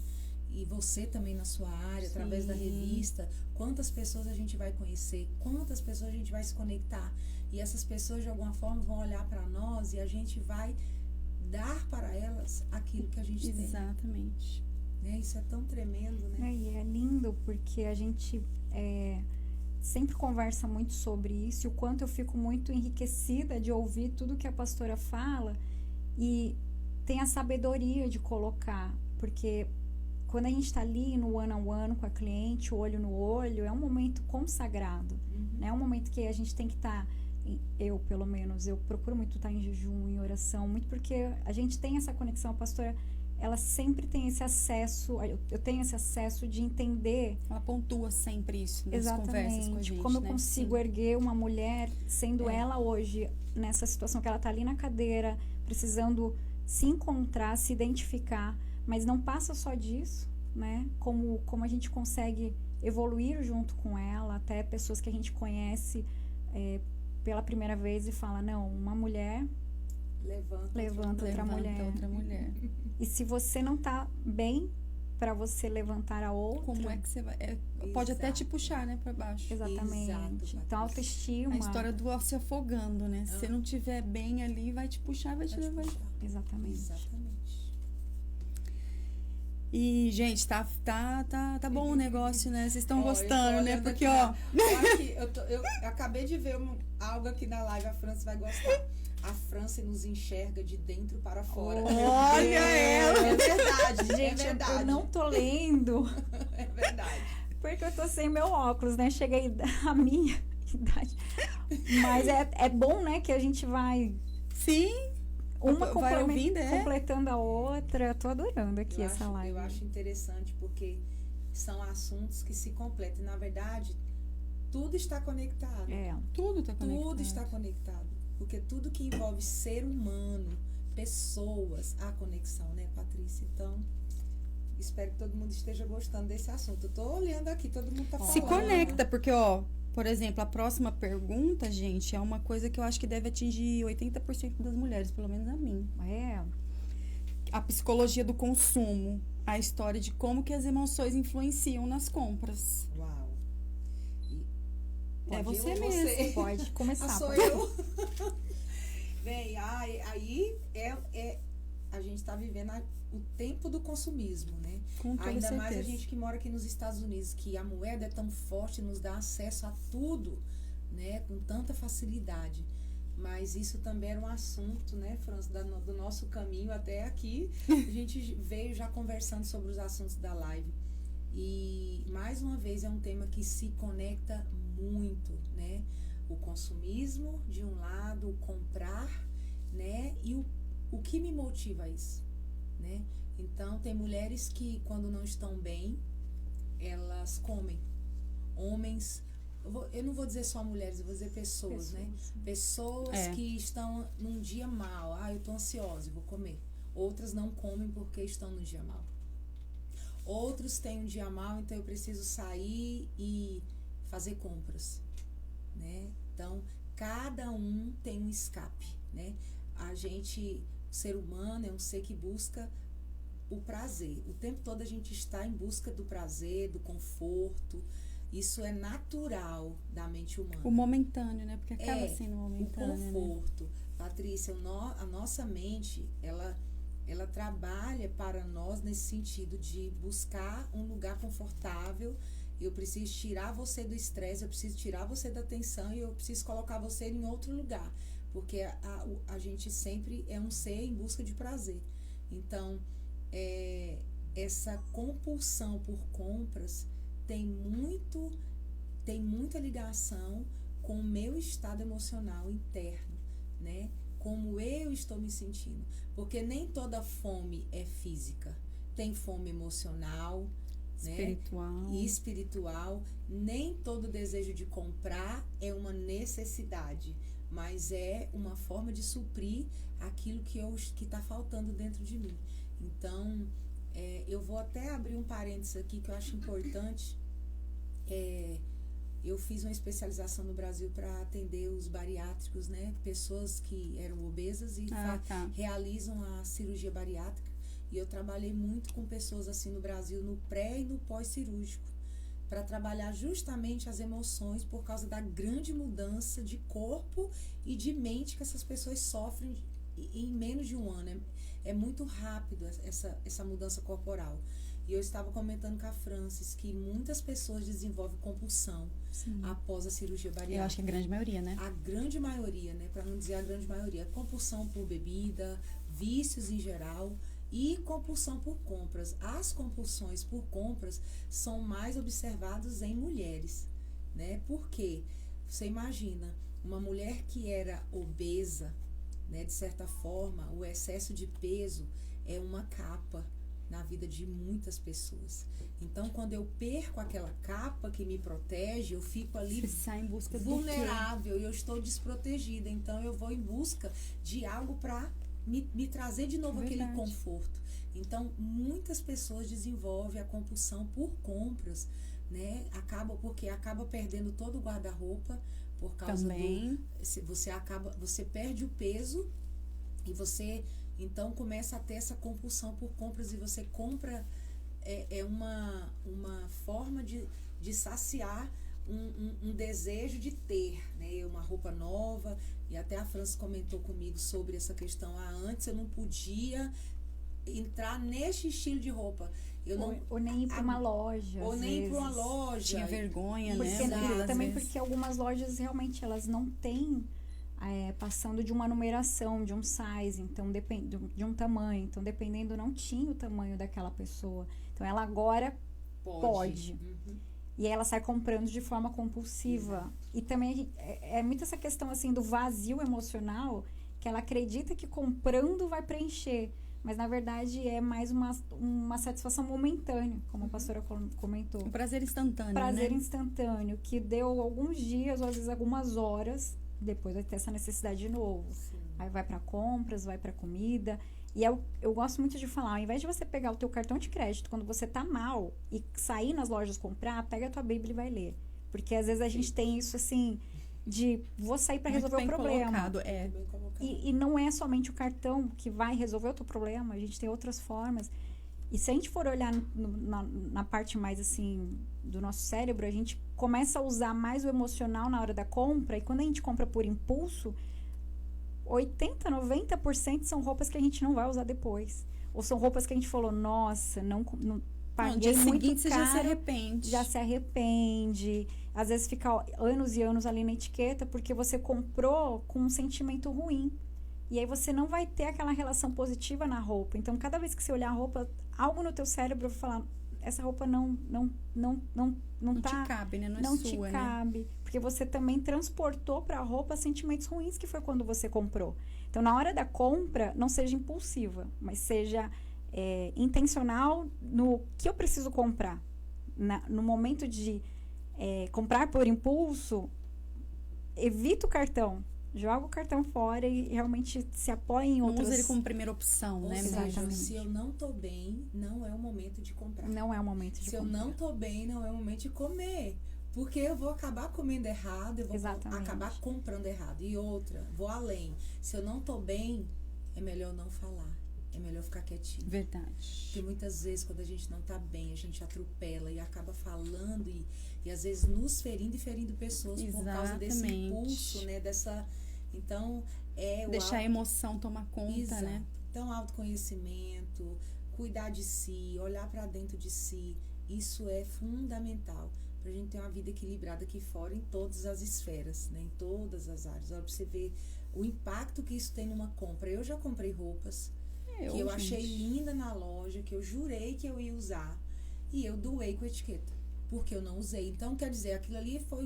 e você também na sua área, através da Sim. revista. Quantas pessoas a gente vai conhecer, quantas pessoas a gente vai se conectar, e essas pessoas de alguma forma vão olhar para nós e a gente vai dar para elas aquilo que a gente Exatamente. tem, né? Isso é tão tremendo, né? E é lindo porque a gente sempre conversa muito sobre isso, e o quanto eu fico muito enriquecida de ouvir tudo que a pastora fala, e tem a sabedoria de colocar, porque quando a gente está ali no one-on-one com a cliente, olho no olho, é um momento consagrado, né? É um momento que a gente tem que estar, eu pelo menos, eu procuro muito estar em jejum, em oração, muito porque a gente tem essa conexão, a pastora, ela sempre tem esse acesso, eu tenho esse acesso de entender Ela pontua sempre isso nas conversas com a gente, como eu né? consigo Sim. erguer uma mulher, sendo ela hoje nessa situação que ela está ali na cadeira, precisando se encontrar, se identificar, mas não passa só disso, né? Como a gente consegue evoluir junto com ela, até pessoas que a gente conhece pela primeira vez e fala, não, uma mulher levanta outra mulher. outra mulher. E se você não tá bem para você levantar a outra, Como é que você vai... pode até te puxar, né, pra baixo. exatamente. Exato, Então, autoestima. A história do se afogando, né? Se você não estiver bem ali, vai te puxar, vai te levar. Exatamente. Exatamente. E, gente, tá bom o negócio, né? Vocês estão gostando, né? Porque, Eu acabei de ver algo aqui na live, a França vai gostar. A França nos enxerga de dentro para fora. Olha ela! É verdade, Gente, é verdade. eu não tô lendo. É verdade. Porque eu tô sem meu óculos, né? Cheguei a minha idade. Mas é bom, né? Que a gente vai... Sim! Uma vai ouvindo, completando a outra. Eu tô adorando aqui essa live. Eu acho interessante porque são assuntos que se completam. Na verdade, tudo está conectado. Tudo tá conectado. Tudo está conectado. Porque tudo que envolve ser humano, pessoas, há conexão, né, Patrícia? Então, espero que todo mundo esteja gostando desse assunto. Eu tô olhando aqui, todo mundo tá falando. Se conecta, porque, por exemplo, a próxima pergunta, gente, é uma coisa que eu acho que deve atingir 80% das mulheres, pelo menos a mim. A psicologia do consumo. A história de como que as emoções influenciam nas compras. Uau. É você ou mesmo. Pode começar. Sou eu. Bem, aí a gente está vivendo o tempo do consumismo, né? Com toda Ainda mais a certeza. gente que mora aqui nos Estados Unidos, que a moeda é tão forte, nos dá acesso a tudo, né? Com tanta facilidade. Mas isso também era um assunto, né, França, do nosso caminho até aqui. A gente veio já conversando sobre os assuntos da live. E, mais uma vez, é um tema que se conecta muito, né? O consumismo, de um lado, o comprar, né? E o que me motiva a isso, né? Então, tem mulheres que, quando não estão bem, elas comem. Homens, eu não vou dizer só mulheres, eu vou dizer pessoas, né? Pessoas que estão num dia mal. Eu tô ansiosa, vou comer. Outras não comem porque estão no dia mal. Outros têm um dia mal, então eu preciso sair e fazer compras, né? Então, cada um tem um escape, né? O ser humano é um ser que busca o prazer. O tempo todo a gente está em busca do prazer, do conforto. Isso é natural da mente humana. O momentâneo, né? Porque acaba sendo momentâneo. O conforto. Né? Patrícia, a nossa mente, ela trabalha para nós nesse sentido de buscar um lugar confortável. Eu preciso tirar você do estresse, eu preciso tirar você da tensão e eu preciso colocar você em outro lugar. Porque a gente sempre é um ser em busca de prazer. Então, essa compulsão por compras tem muita ligação com o meu estado emocional interno, né? Como eu estou me sentindo. Porque nem toda fome é física, tem fome emocional, espiritual. né? E espiritual. Nem todo desejo de comprar é uma necessidade, mas é uma forma de suprir aquilo que está faltando dentro de mim. Então, eu vou até abrir um parênteses aqui que eu acho importante. Eu fiz uma especialização no Brasil para atender os bariátricos, né? Pessoas que eram obesas e realizam a cirurgia bariátrica. E eu trabalhei muito com pessoas assim no Brasil, no pré e no pós-cirúrgico, para trabalhar justamente as emoções por causa da grande mudança de corpo e de mente que essas pessoas sofrem em menos de um ano. É muito rápido essa mudança corporal. E eu estava comentando com a Francis que muitas pessoas desenvolvem compulsão após a cirurgia bariátrica. Eu acho que a grande maioria, né? A grande maioria, né? Para não dizer a grande maioria. Compulsão por bebida, vícios em geral e compulsão por compras. As compulsões por compras são mais observadas em mulheres, né? Por quê? Você imagina, uma mulher que era obesa, né? De certa forma, o excesso de peso é uma capa na vida de muitas pessoas. Então, quando eu perco aquela capa que me protege, eu fico ali vulnerável e eu estou desprotegida. Então, eu vou em busca de algo para me trazer de novo aquele conforto. Então, muitas pessoas desenvolvem a compulsão por compras, né? Acaba perdendo todo o guarda-roupa por causa você perde o peso e você então começa a ter essa compulsão por compras e você compra uma forma de saciar um desejo de ter, né? Uma roupa nova. E até a França comentou comigo sobre essa questão. Antes eu não podia entrar neste estilo de roupa. Ou nem ir para uma loja. Ou nem ir para uma loja. Tinha vergonha, né? Também porque algumas lojas realmente elas não têm passando de uma numeração, de um size, então de um tamanho. Então, dependendo, não tinha o tamanho daquela pessoa. Então, ela agora pode. Uhum. E aí ela sai comprando de forma compulsiva. Exato. E também é muito essa questão assim do vazio emocional, que ela acredita que comprando vai preencher. Mas, na verdade, é mais uma satisfação momentânea, como a pastora comentou. Um prazer instantâneo, prazer instantâneo, que deu alguns dias, ou às vezes algumas horas, depois vai ter essa necessidade de novo. Sim. Aí vai para compras, vai para comida. E eu gosto muito de falar, ao invés de você pegar o teu cartão de crédito quando você tá mal e sair nas lojas comprar, pega a tua Bíblia e vai ler. Porque às vezes a gente tem isso assim, de vou sair para resolver o problema. Colocado, E não é somente o cartão que vai resolver o teu problema, a gente tem outras formas. E se a gente for olhar na parte mais assim do nosso cérebro, a gente começa a usar mais o emocional na hora da compra, e quando a gente compra por impulso, 80, 90% são roupas que a gente não vai usar depois. Ou são roupas que a gente falou, nossa, não paguei muito caro. Você já se arrepende. Já se arrepende. Às vezes fica anos e anos ali na etiqueta porque você comprou com um sentimento ruim. E aí você não vai ter aquela relação positiva na roupa. Então, cada vez que você olhar a roupa, algo no teu cérebro vai falar, essa roupa não te cabe, né? Não te cabe. Porque você também transportou para a roupa sentimentos ruins que foi quando você comprou. Então, na hora da compra, não seja impulsiva, mas seja intencional no que eu preciso comprar. No momento de comprar por impulso, evita o cartão. Joga o cartão fora e realmente se apoia em outras... Não usa ele como primeira opção, né? Exatamente. Se eu não tô bem, não é o momento de comprar. Não é o momento de comprar. Se eu não tô bem, não é o momento de comer. Porque eu vou acabar comendo errado, eu vou acabar comprando errado. E outra, vou além. Se eu não tô bem, é melhor não falar. É melhor ficar quietinho. Verdade. Porque muitas vezes, quando a gente não tá bem, a gente atropela e acaba falando e às vezes nos ferindo e ferindo pessoas. Exatamente. Por causa desse impulso, né? Então, deixar a emoção tomar conta, exato, né? Então, autoconhecimento, cuidar de si, olhar para dentro de si, isso é fundamental pra gente ter uma vida equilibrada aqui fora em todas as esferas, né? Em todas as áreas. Olha, pra você ver o impacto que isso tem numa compra. Eu já comprei roupas que eu achei linda na loja, que eu jurei que eu ia usar, e eu doei com etiqueta, porque eu não usei. Então, quer dizer, aquilo ali foi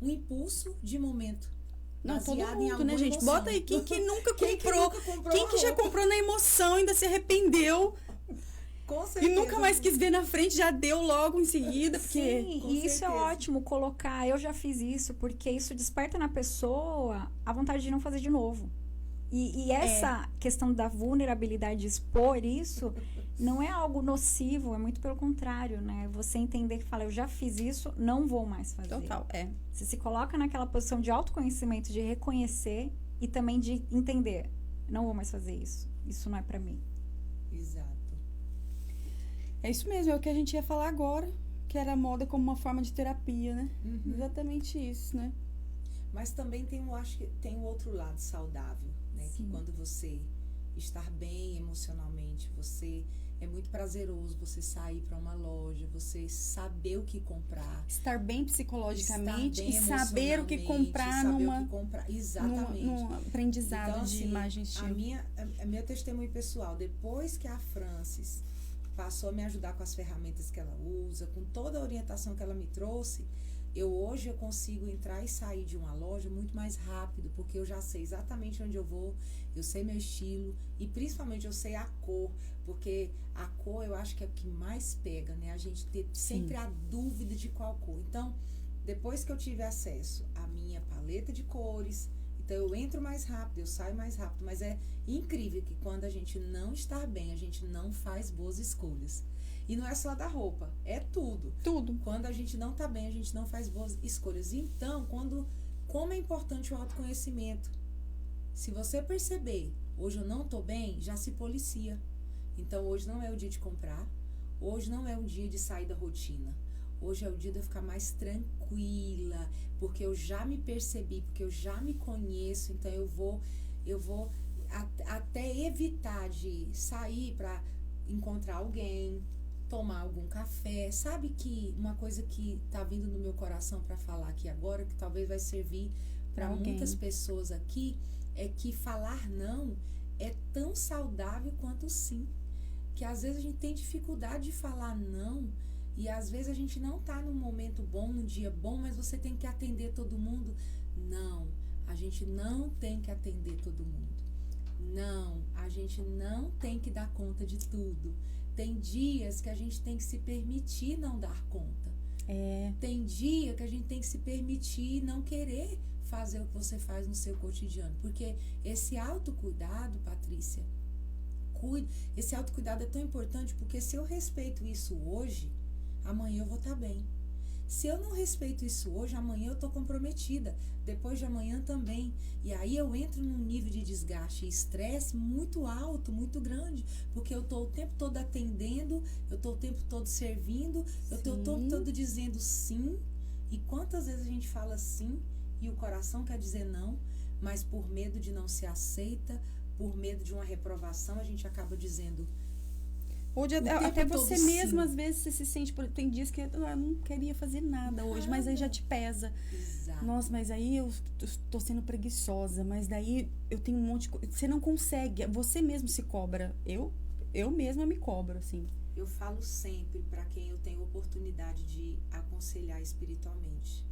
um impulso de momento. Não, todo mundo, né, gente? Emoção. Bota aí, quem que nunca comprou? Quem que já comprou na emoção e ainda se arrependeu? Com E certeza. nunca mais quis ver na frente, já deu logo em seguida, porque... Sim, com e isso é certeza. ótimo, colocar, eu já fiz isso, porque isso desperta na pessoa a vontade de não fazer de novo. E essa questão da vulnerabilidade de expor isso não é algo nocivo, é muito pelo contrário, né? Você entender que fala, eu já fiz isso, não vou mais fazer. Total, Você se coloca naquela posição de autoconhecimento, de reconhecer e também de entender, não vou mais fazer isso, isso não é pra mim. Exato. É isso mesmo, é o que a gente ia falar agora, que era a moda como uma forma de terapia, né? Exatamente isso, né? Mas também acho que tem um outro lado saudável, né? Que Sim. quando você estar bem emocionalmente, é muito prazeroso você sair para uma loja, você saber o que comprar. Estar bem psicologicamente estar bem e saber o que emocionalmente, comprar saber numa... o que comprar. Exatamente. num aprendizado Então, de assim, imagem e estilo. a meu testemunho pessoal, depois que a Francis passou a me ajudar com as ferramentas que ela usa, com toda a orientação que ela me trouxe, hoje eu consigo entrar e sair de uma loja muito mais rápido, porque eu já sei exatamente onde eu vou, eu sei meu estilo e principalmente eu sei a cor, porque a cor eu acho que é o que mais pega, né? A gente ter sempre a dúvida de qual cor. Então, depois que eu tive acesso à minha paleta de cores, então eu entro mais rápido, eu saio mais rápido, mas é incrível que quando a gente não está bem, a gente não faz boas escolhas. E não é só da roupa, é tudo. Tudo. Quando a gente não tá bem, a gente não faz boas escolhas. Então, como é importante o autoconhecimento. Se você perceber, hoje eu não tô bem, já se policia. Então, hoje não é o dia de comprar, hoje não é o dia de sair da rotina. Hoje é o dia de eu ficar mais tranquila, porque eu já me percebi, porque eu já me conheço, então eu vou até evitar de sair para encontrar alguém, tomar algum café. Sabe que uma coisa que tá vindo no meu coração para falar aqui agora, que talvez vai servir para muitas pessoas aqui, é que falar não é tão saudável quanto sim. Que às vezes a gente tem dificuldade de falar não, e às vezes a gente não tá num momento bom, num dia bom, mas você tem que atender todo mundo. Não, a gente não tem que atender todo mundo. Não, a gente não tem que dar conta de tudo. Tem dias que a gente tem que se permitir não dar conta. Tem dia que a gente tem que se permitir não querer fazer o que você faz no seu cotidiano. Porque esse autocuidado, Patrícia, esse autocuidado é tão importante, porque se eu respeito isso hoje, amanhã eu vou estar bem. Se eu não respeito isso hoje, amanhã eu estou comprometida. Depois de amanhã também. E aí eu entro num nível de desgaste e estresse muito alto, muito grande. Porque eu estou o tempo todo atendendo, eu estou o tempo todo servindo, eu estou o tempo todo dizendo sim. E quantas vezes a gente fala sim e o coração quer dizer não, mas por medo de não ser aceita, por medo de uma reprovação, a gente acaba dizendo... Ou até você mesmo, às vezes, você se sente... Tem dias que eu não queria fazer nada hoje, mas aí já te pesa. Exato. Nossa, mas aí eu tô sendo preguiçosa, mas daí eu tenho um monte de coisa. Você não consegue, você mesmo se cobra. Eu mesma me cobro, assim. Eu falo sempre para quem eu tenho oportunidade de aconselhar espiritualmente.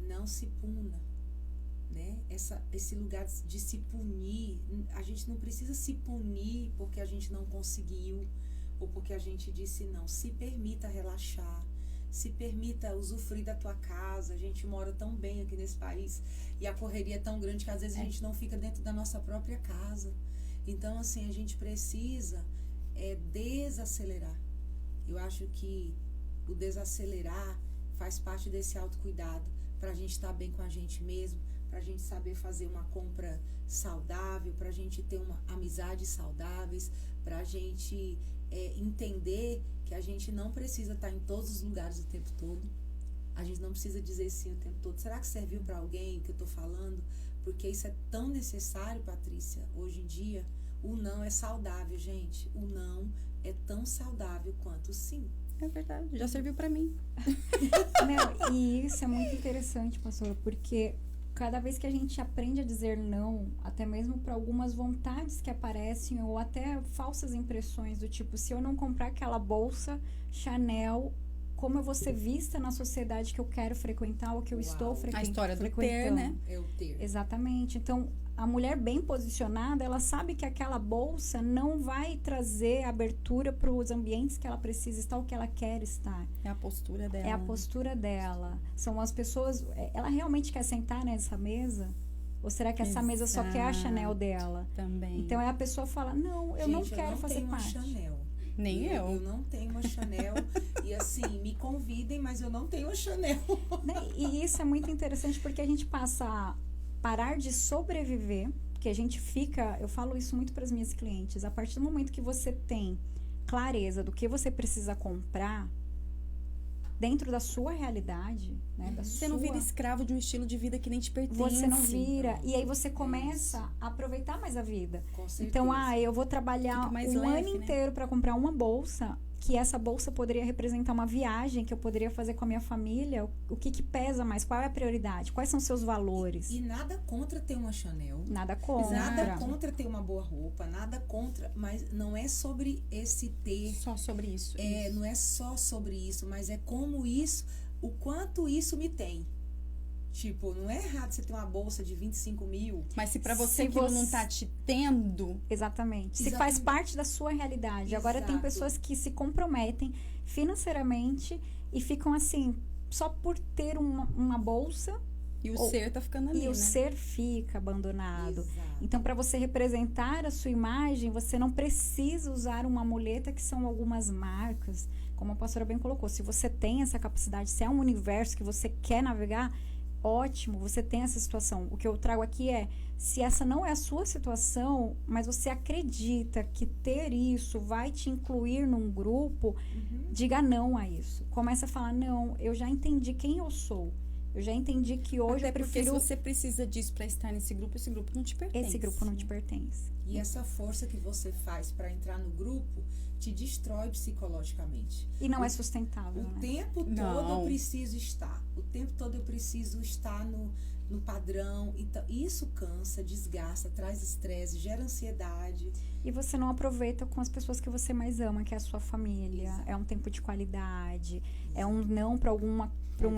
Não se puna, né? Esse lugar de se punir, a gente não precisa se punir porque a gente não conseguiu ou porque a gente disse não. Se permita relaxar, se permita usufruir da tua casa. A gente mora tão bem aqui nesse país e a correria é tão grande que às vezes a gente não fica dentro da nossa própria casa. Então, assim, a gente precisa desacelerar. Eu acho que o desacelerar faz parte desse autocuidado, para a gente estar bem com a gente mesmo, para a gente saber fazer uma compra saudável, para a gente ter uma amizades saudáveis, para a gente entender que a gente não precisa estar em todos os lugares o tempo todo. A gente não precisa dizer sim o tempo todo. Será que serviu para alguém o que eu estou falando? Porque isso é tão necessário, Patrícia, hoje em dia. O não é saudável, gente. O não é tão saudável quanto o sim. É verdade, já serviu pra mim. E isso é muito interessante, pastora, porque cada vez que a gente aprende a dizer não, até mesmo para algumas vontades que aparecem ou até falsas impressões do tipo, se eu não comprar aquela bolsa Chanel como eu vou ser vista na sociedade que eu quero frequentar ou que eu estou A história do ter, frequentando. né? É o ter. Exatamente. Então, a mulher bem posicionada, ela sabe que aquela bolsa não vai trazer abertura para os ambientes que ela precisa estar, o que ela quer estar. É a postura dela. É a postura dela. São as pessoas... Ela realmente quer sentar nessa mesa? Ou será que essa mesa só quer a Chanel dela? Também. Então, a pessoa fala, não, eu não quero fazer parte. Eu não tenho uma Chanel. Nem eu. Eu não tenho uma Chanel. E assim, me convidem, mas eu não tenho uma Chanel. Né? E isso é muito interessante porque a gente passa a parar de sobreviver, que a gente fica... Eu falo isso muito para as minhas clientes. A partir do momento que você tem clareza do que você precisa comprar, dentro da sua realidade, né? Você não vira escravo de um estilo de vida que nem te pertence. Você não vira. E aí você começa a aproveitar mais a vida. Com certeza. Então, eu vou trabalhar Fica mais um leve, ano né? inteiro para comprar uma bolsa, que essa bolsa poderia representar uma viagem que eu poderia fazer com a minha família. O que pesa mais? Qual é a prioridade? Quais são seus valores? E nada contra ter uma Chanel. Nada contra. Nada contra ter uma boa roupa, nada contra, mas não é sobre esse ter. Só sobre isso. Não é só sobre isso, mas é como isso, o quanto isso me tem. Tipo, não é errado você ter uma bolsa de 25 mil. Mas se pra você Se aquilo você- não tá te tendo, Exatamente. Se Exatamente. faz parte da sua realidade. Agora tem Exato. pessoas que se comprometem financeiramente e ficam assim, só por ter uma bolsa, e o Ou- ser tá ficando ali, e né? o ser fica abandonado. Exato. Então, para você representar a sua imagem, você não precisa usar uma muleta que são algumas marcas. Como a pastora bem colocou, se você tem essa capacidade, se é um universo que você quer navegar, ótimo, você tem essa situação. O que eu trago aqui é, se essa não é a sua situação, mas você acredita que ter isso vai te incluir num grupo, diga não a isso. Começa a falar, não, eu já entendi quem eu sou. Eu já entendi que hoje Até eu porque se prefiro... você precisa disso pra estar nesse grupo, esse grupo não te pertence. Esse grupo não te pertence. E essa força que você faz para entrar no grupo te destrói psicologicamente. E não é sustentável, O né? tempo todo Não. eu preciso estar. O tempo todo eu preciso estar no padrão. Então, isso cansa, desgasta, traz estresse, gera ansiedade. E você não aproveita com as pessoas que você mais ama, que é a sua família. Exato. É um tempo de qualidade. É um não para um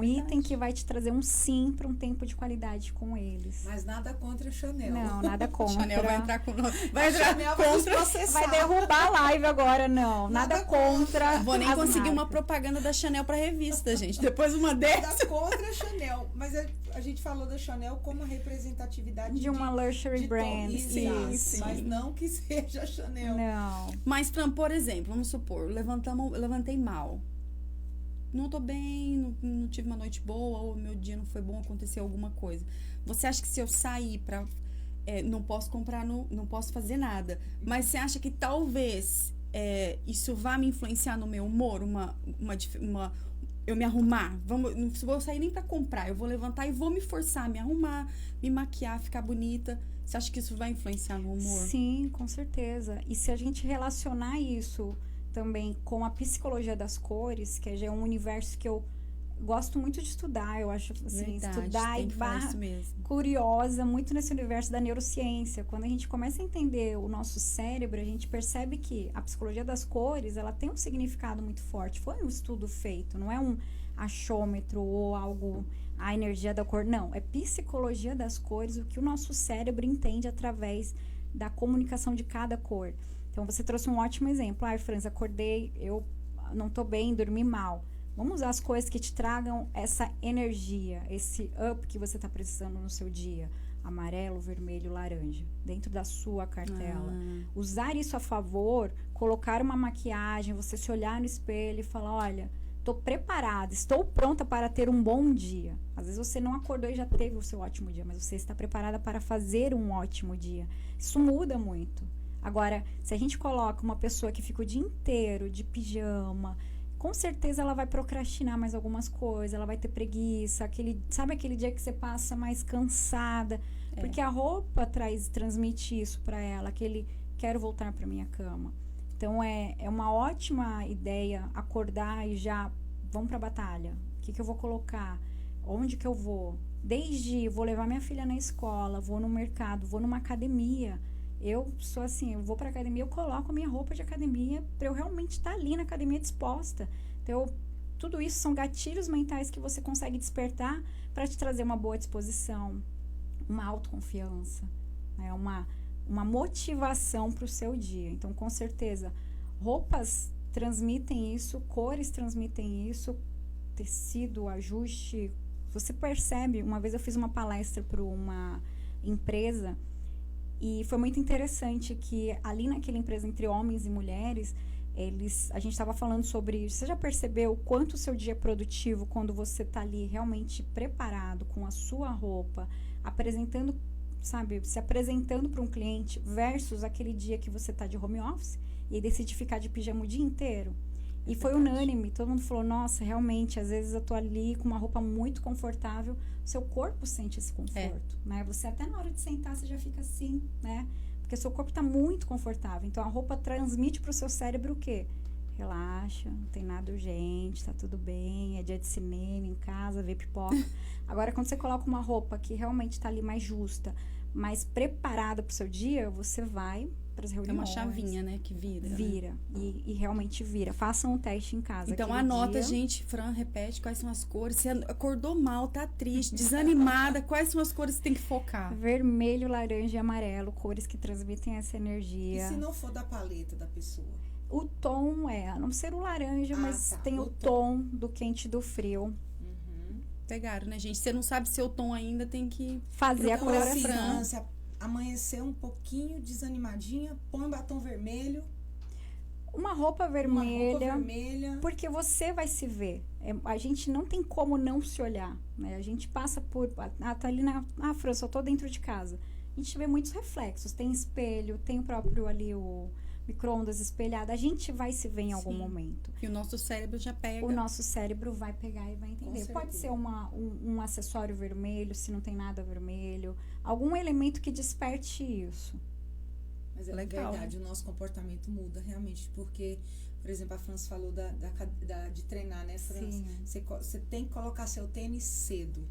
verdade. item que vai te trazer um sim para um tempo de qualidade com eles. Mas nada contra a Chanel. Não, nada contra. Chanel vai entrar com... Vai A entrar Chanel vai nos contra... processar. Vai derrubar a live agora, não. Nada, Nada contra. Vou nem as conseguir uma marcas. propaganda da Chanel pra revista, gente. Depois uma dessa. Nada contra a Chanel. Mas a gente falou da Chanel como a representatividade De uma luxury de brand. Exato. Isso. Mas não que seja a Chanel. Não. Mas, Fran, por exemplo, vamos supor, levantei mal. Não tô bem, não tive uma noite boa, ou meu dia não foi bom, aconteceu alguma coisa. Você acha que se eu sair pra... não posso comprar, não posso fazer nada. Mas você acha que talvez isso vá me influenciar no meu humor? Eu me arrumar? Não vou sair nem pra comprar. Eu vou levantar e vou me forçar a me arrumar, me maquiar, ficar bonita. Você acha que isso vai influenciar no humor? Sim, com certeza. E se a gente relacionar isso também com a psicologia das cores, que já é um universo que eu gosto muito de estudar, eu acho assim, Verdade, estudar tem e que falar isso mesmo. curiosa muito nesse universo da neurociência. Quando a gente começa a entender o nosso cérebro, a gente percebe que a psicologia das cores, ela tem um significado muito forte. Foi um estudo feito, não é um achômetro ou algo, a energia da cor. Não, é psicologia das cores, o que o nosso cérebro entende através da comunicação de cada cor. Então, você trouxe um ótimo exemplo. Ai, Franz, acordei, eu não tô bem, dormi mal. Vamos usar as coisas que te tragam essa energia, esse up que você está precisando no seu dia. Amarelo, vermelho, laranja. Dentro da sua cartela. Usar isso a favor, colocar uma maquiagem, você se olhar no espelho e falar, olha, estou preparada, estou pronta para ter um bom dia. Às vezes você não acordou e já teve o seu ótimo dia, mas você está preparada para fazer um ótimo dia. Isso muda muito. Agora, se a gente coloca uma pessoa que fica o dia inteiro de pijama, com certeza ela vai procrastinar mais algumas coisas, ela vai ter preguiça, sabe aquele dia que você passa mais cansada? Porque a roupa transmite isso para ela, aquele quero voltar para minha cama. Então, é uma ótima ideia acordar e já, vamos para a batalha. O que eu vou colocar? Onde que eu vou? Desde, vou levar minha filha na escola, vou no mercado, vou numa academia. Eu sou assim, eu vou pra academia, eu coloco a minha roupa de academia pra eu realmente estar ali na academia disposta. Então, tudo isso são gatilhos mentais que você consegue despertar para te trazer uma boa disposição, uma autoconfiança, né? Uma motivação para o seu dia. Então, com certeza, roupas transmitem isso, cores transmitem isso, tecido, ajuste. Você percebe, uma vez eu fiz uma palestra para uma empresa e foi muito interessante que ali naquela empresa, entre homens e mulheres, a gente estava falando sobre isso. Você já percebeu o quanto o seu dia é produtivo quando você está ali realmente preparado com a sua roupa, apresentando, sabe, se apresentando para um cliente versus aquele dia que você está de home office e decide ficar de pijama o dia inteiro? E foi unânime, todo mundo falou, nossa, realmente, às vezes eu tô ali com uma roupa muito confortável, seu corpo sente esse conforto, né? Você até na hora de sentar, você já fica assim, né? Porque seu corpo tá muito confortável. Então, a roupa transmite pro seu cérebro o quê? Relaxa, não tem nada urgente, tá tudo bem, é dia de cinema, em casa, vê pipoca. Agora, quando você coloca uma roupa que realmente tá ali mais justa, mais preparada pro seu dia, você vai para as reuniões. É uma chavinha, né, que vira. Vira. Né? E realmente vira. Façam um teste em casa. Então, anota, gente. Fran, repete quais são as cores. Você acordou mal, tá triste, desanimada. Quais são as cores que você tem que focar? Vermelho, laranja e amarelo. Cores que transmitem essa energia. E se não for da paleta da pessoa? O tom a não ser o laranja, mas tem o tom do quente e do frio. Pegaram, né, gente? Você não sabe seu tom ainda, tem que fazer a coloração. Amanhecer um pouquinho desanimadinha, põe um batom vermelho. Uma roupa vermelha. Porque você vai se ver. A gente não tem como não se olhar, né? A gente passa por... tá ali na França, eu tô dentro de casa. A gente vê muitos reflexos. Tem espelho, tem o próprio ali o micro-ondas espelhado. A gente vai se ver em algum momento. E o nosso cérebro já pega. O nosso cérebro vai pegar e vai entender. Pode ser um acessório vermelho, se não tem nada vermelho. Algum elemento que desperte isso. Mas é legal, verdade, né? O nosso comportamento muda realmente, porque, por exemplo, a França falou de treinar, né, França? Você tem que colocar seu tênis cedo.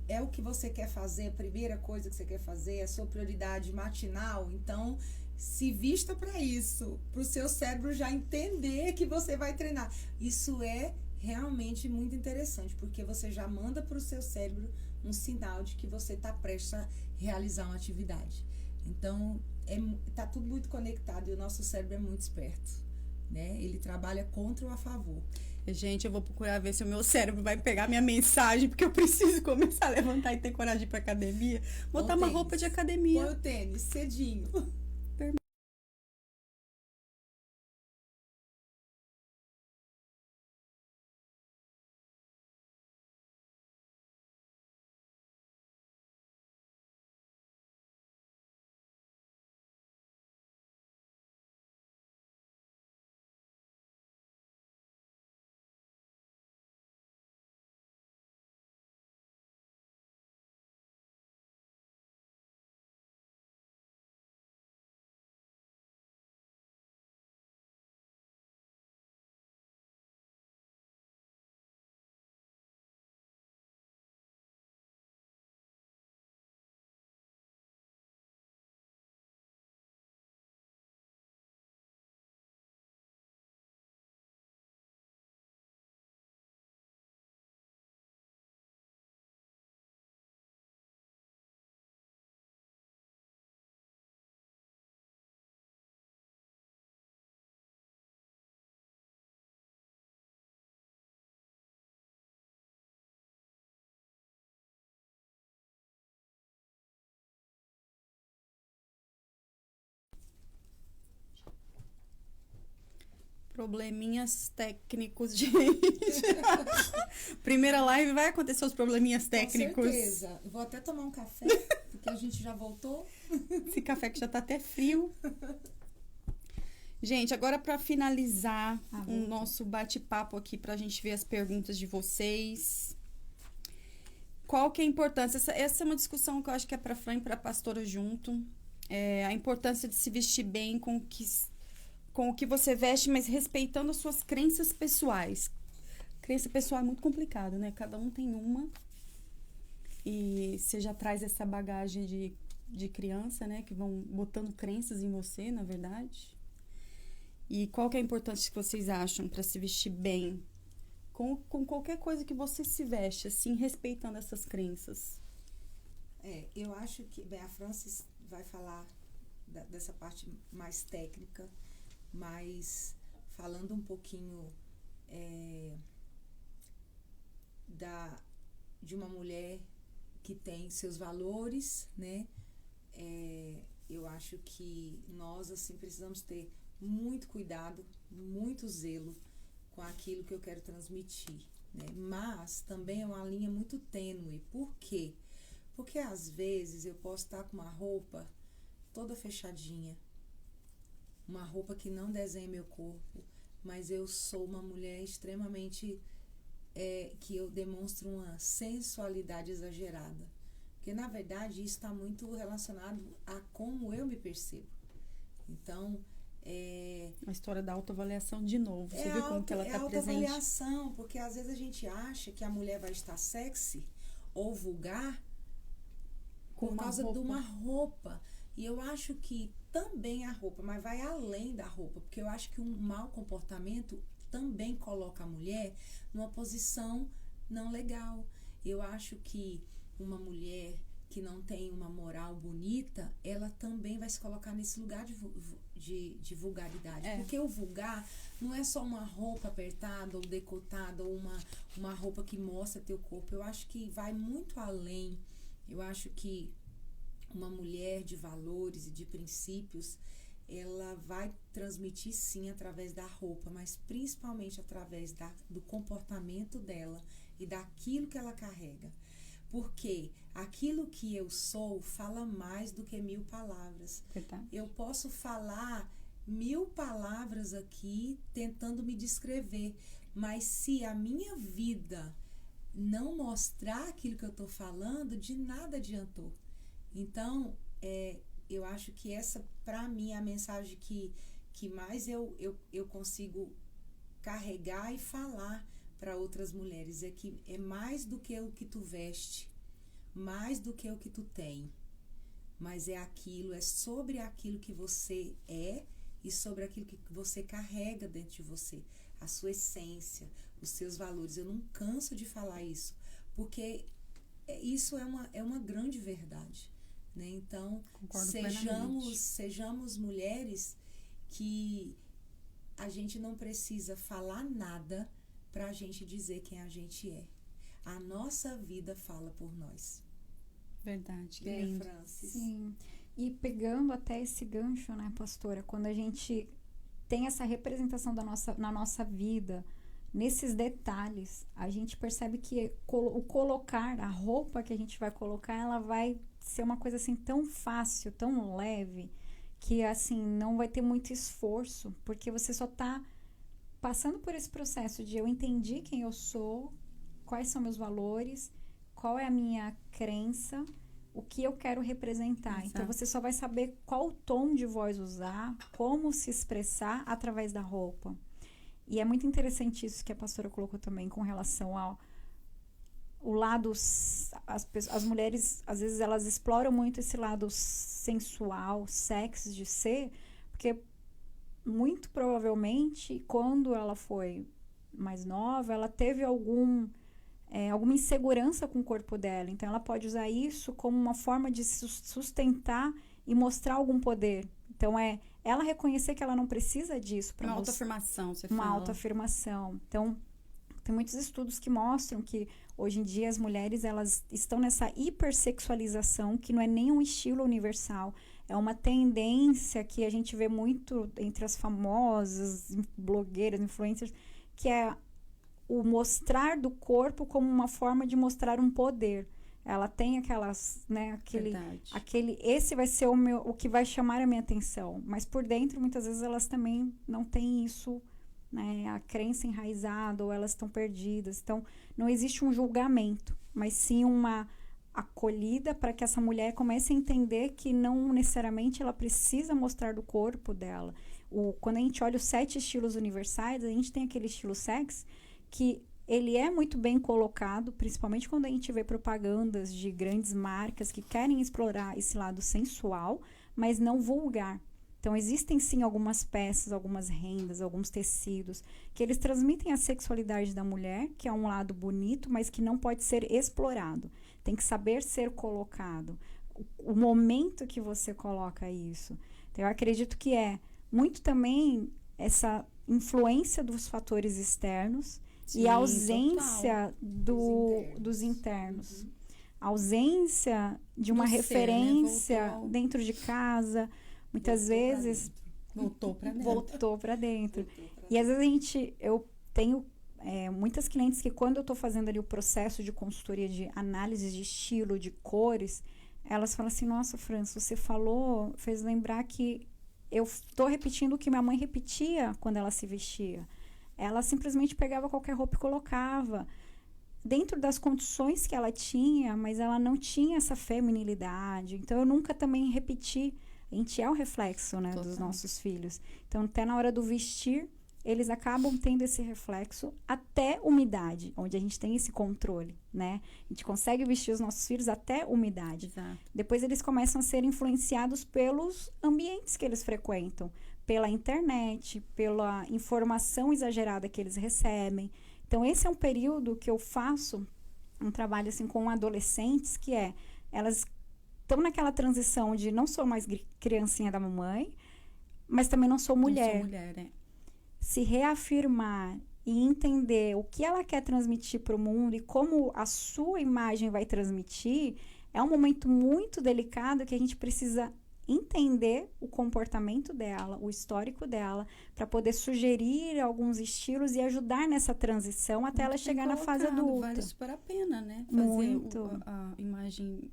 É o que você quer fazer, a primeira coisa que você quer fazer, é a sua prioridade matinal, então se vista para isso, para o seu cérebro já entender que você vai treinar. Isso é realmente muito interessante, porque você já manda para o seu cérebro um sinal de que você está prestes a realizar uma atividade. Então, tá tudo muito conectado e o nosso cérebro é muito esperto, né? Ele trabalha contra ou a favor. Gente, eu vou procurar ver se o meu cérebro vai pegar minha mensagem, porque eu preciso começar a levantar e ter coragem de ir pra academia. Botar uma roupa de academia. Põe o tênis, cedinho. Probleminhas técnicos, gente. Primeira live vai acontecer os probleminhas técnicos. Com certeza. Eu vou até tomar um café, porque a gente já voltou. Esse café que já tá até frio. Gente, agora para finalizar o nosso bate-papo aqui, pra gente ver as perguntas de vocês. Qual que é a importância? Essa é uma discussão que eu acho que é pra Fran e pra pastora junto. A importância de se vestir bem com o que você veste, mas respeitando as suas crenças pessoais. Crença pessoal é muito complicado, né? Cada um tem uma. E você já traz essa bagagem de criança, né? Que vão botando crenças em você, na verdade. E qual que é a importância que vocês acham para se vestir bem? com qualquer coisa que você se veste, assim, respeitando essas crenças? Eu acho que, a Francis vai falar dessa parte mais técnica, mas falando um pouquinho de uma mulher que tem seus valores, né? Eu acho que nós, assim, precisamos ter muito cuidado, muito zelo com aquilo que eu quero transmitir, né? Mas também é uma linha muito tênue. Por quê? Porque às vezes eu posso estar com uma roupa toda fechadinha, uma roupa que não desenha meu corpo, mas eu sou uma mulher extremamente que eu demonstro uma sensualidade exagerada, porque na verdade isso está muito relacionado a como eu me percebo. Então a história da autoavaliação de novo, você viu como que ela está presente? É autoavaliação, porque às vezes a gente acha que a mulher vai estar sexy ou vulgar por causa de uma roupa. E eu acho que também a roupa, mas vai além da roupa, porque eu acho que um mau comportamento também coloca a mulher numa posição não legal. Eu acho que uma mulher que não tem uma moral bonita, ela também vai se colocar nesse lugar de vulgaridade. Porque o vulgar não é só uma roupa apertada ou decotada ou uma roupa que mostra teu corpo. Eu acho que vai muito além. Eu acho que uma mulher de valores e de princípios, ela vai transmitir sim através da roupa, mas principalmente através do comportamento dela e daquilo que ela carrega. Porque aquilo que eu sou fala mais do que 1000 palavras. Verdade. Eu posso falar 1000 palavras aqui tentando me descrever, mas se a minha vida não mostrar aquilo que eu estou falando, de nada adiantou. Então, eu acho que essa, para mim, é a mensagem que mais eu consigo carregar e falar para outras mulheres. É que é mais do que o que tu veste, mais do que o que tu tem. Mas é sobre aquilo que você é e sobre aquilo que você carrega dentro de você. A sua essência, os seus valores. Eu não canso de falar isso, porque isso é uma grande verdade. Né? Então, sejamos mulheres que a gente não precisa falar nada para a gente dizer quem a gente é. A nossa vida fala por nós. Verdade, que lindo. Francis? Sim. E pegando até esse gancho, né, pastora, quando a gente tem essa representação na nossa vida, nesses detalhes, a gente percebe que o colocar, a roupa que a gente vai colocar, ela vai ser uma coisa assim tão fácil, tão leve, que assim, não vai ter muito esforço, porque você só tá passando por esse processo de eu entendi quem eu sou, quais são meus valores, qual é a minha crença, o que eu quero representar. Exato. Então, você só vai saber qual tom de voz usar, como se expressar através da roupa. E é muito interessante isso que a pastora colocou também com relação ao lado... As mulheres, às vezes, elas exploram muito esse lado sensual, sexy de ser, porque muito provavelmente, quando ela foi mais nova, ela teve alguma insegurança com o corpo dela. Então, ela pode usar isso como uma forma de se sustentar e mostrar algum poder. Então, ela reconhecer que ela não precisa disso. Uma autoafirmação, você fala. Uma autoafirmação. Então, tem muitos estudos que mostram que, hoje em dia, as mulheres elas estão nessa hipersexualização, que não é nem um estilo universal. É uma tendência que a gente vê muito entre as famosas blogueiras, influencers, que é o mostrar do corpo como uma forma de mostrar um poder. Ela tem aquelas, né, esse vai ser o que vai chamar a minha atenção. Mas por dentro, muitas vezes, elas também não têm isso, né, a crença enraizada, ou elas estão perdidas. Então, não existe um julgamento, mas sim uma acolhida para que essa mulher comece a entender que não necessariamente ela precisa mostrar do corpo dela. Quando a gente olha os 7 estilos universais, a gente tem aquele estilo sex, que ele é muito bem colocado, principalmente quando a gente vê propagandas de grandes marcas que querem explorar esse lado sensual, mas não vulgar. Então, existem sim algumas peças, algumas rendas, alguns tecidos, que eles transmitem a sexualidade da mulher, que é um lado bonito, mas que não pode ser explorado. Tem que saber ser colocado. O momento que você coloca isso. Então, eu acredito que é muito também essa influência dos fatores externos e a ausência dos internos. A ausência de uma referência dentro de casa. Muitas vezes voltou para dentro. E às vezes eu tenho muitas clientes que quando eu estou fazendo ali o processo de consultoria de análise de estilo, de cores, elas falam assim, nossa, França, você falou, fez lembrar que eu estou repetindo o que minha mãe repetia quando ela se vestia. Ela simplesmente pegava qualquer roupa e colocava dentro das condições que ela tinha, mas ela não tinha essa feminilidade. Então, eu nunca também repeti. A gente é o reflexo, né, dos nossos filhos. Então, até na hora do vestir, eles acabam tendo esse reflexo até umidade, onde a gente tem esse controle, né? A gente consegue vestir os nossos filhos até umidade. Exato. Depois, eles começam a ser influenciados pelos ambientes que eles frequentam, pela internet, pela informação exagerada que eles recebem. Então, esse é um período que eu faço um trabalho assim com adolescentes, que elas estão naquela transição de não sou mais criancinha da mamãe, mas também não sou mulher. Não sou mulher, né? Se reafirmar e entender o que ela quer transmitir para o mundo e como a sua imagem vai transmitir, é um momento muito delicado que a gente precisa entender o comportamento dela, o histórico dela, para poder sugerir alguns estilos e ajudar nessa transição até ela chegar na fase adulta. Vale super a pena, né? Fazer a imagem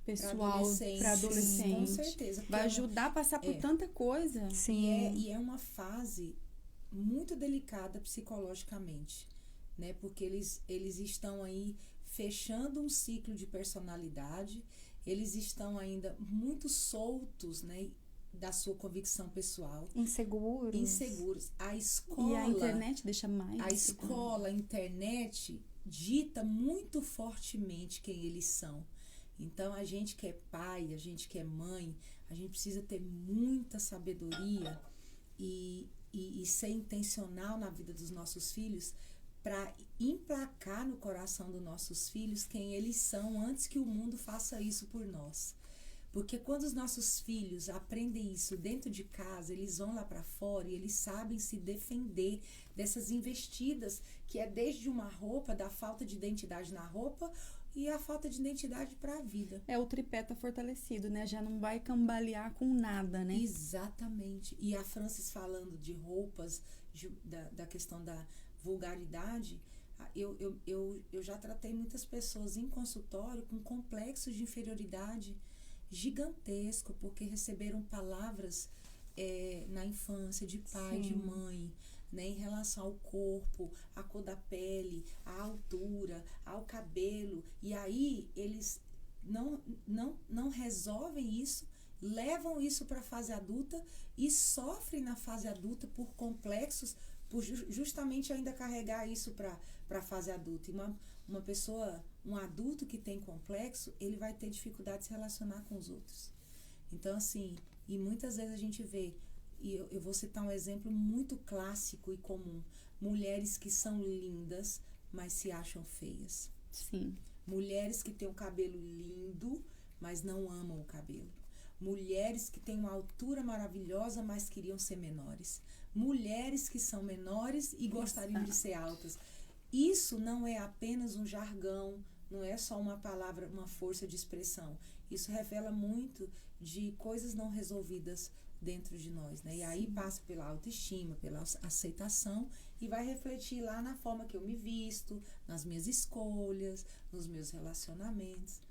pessoal para adolescente. Com certeza. Vai ajudar a passar por tanta coisa. Sim. E é uma fase muito delicada psicologicamente, né? Porque eles estão aí fechando um ciclo de personalidade, eles estão ainda muito soltos, né, da sua convicção pessoal. Inseguros. A escola... E a internet deixa mais. A escola, a internet dita muito fortemente quem eles são. Então, a gente que é pai, a gente que é mãe, a gente precisa ter muita sabedoria e ser intencional na vida dos nossos filhos para emplacar no coração dos nossos filhos quem eles são antes que o mundo faça isso por nós. Porque quando os nossos filhos aprendem isso dentro de casa, eles vão lá para fora e eles sabem se defender dessas investidas, que é desde uma roupa, da falta de identidade na roupa e a falta de identidade para a vida. O tripé tá fortalecido, né? Já não vai cambalear com nada, né? Exatamente. E a Francis falando de roupas, da questão da vulgaridade, eu já tratei muitas pessoas em consultório com complexos de inferioridade gigantesco, porque receberam palavras na infância de pai, de mãe, né, em relação ao corpo, à cor da pele, à altura, ao cabelo, e aí eles não resolvem isso, levam isso para a fase adulta e sofrem na fase adulta por complexos, por justamente ainda carregar isso para a fase adulta. E uma pessoa, um adulto que tem complexo, ele vai ter dificuldade de se relacionar com os outros. Então, assim, e muitas vezes a gente vê, e eu vou citar um exemplo muito clássico e comum, mulheres que são lindas, mas se acham feias. Sim. Mulheres que têm um cabelo lindo, mas não amam o cabelo. Mulheres que têm uma altura maravilhosa, mas queriam ser menores. Mulheres que são menores e gostariam de ser altas. Isso não é apenas um jargão, não é só uma palavra, uma força de expressão. Isso revela muito de coisas não resolvidas dentro de nós, né? E aí passa pela autoestima, pela aceitação e vai refletir lá na forma que eu me visto, nas minhas escolhas, nos meus relacionamentos.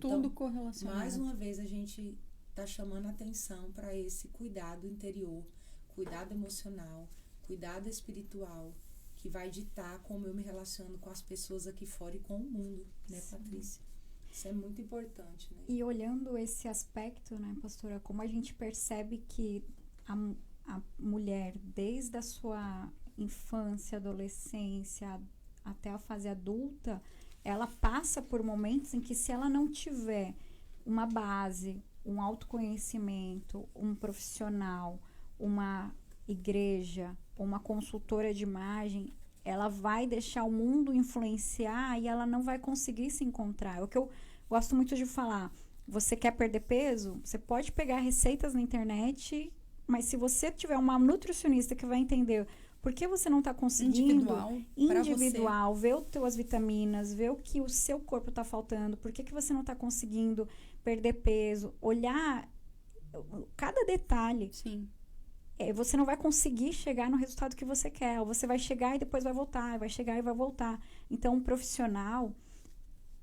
Tudo Então, correlacionado. mais uma vez a gente está chamando a atenção para esse cuidado interior, cuidado emocional, cuidado espiritual, que vai ditar como eu me relaciono com as pessoas aqui fora e com o mundo, né, Patrícia? Isso é muito importante, né? E olhando esse aspecto, né, pastora, como a gente percebe que a mulher, desde a sua infância, adolescência, até a fase adulta, ela passa por momentos em que, se ela não tiver uma base, um autoconhecimento, um profissional, uma igreja, uma consultora de imagem, ela vai deixar o mundo influenciar e ela não vai conseguir se encontrar. É o que eu gosto muito de falar. Você quer perder peso? Você pode pegar receitas na internet, mas se você tiver uma nutricionista que vai entender por que você não está conseguindo, individual, ver as tuas vitaminas, ver o que o seu corpo está faltando, por que você não está conseguindo perder peso, olhar cada detalhe. Sim. Você não vai conseguir chegar no resultado que você quer. Ou você vai chegar e depois vai voltar, vai chegar e vai voltar. Então, um profissional,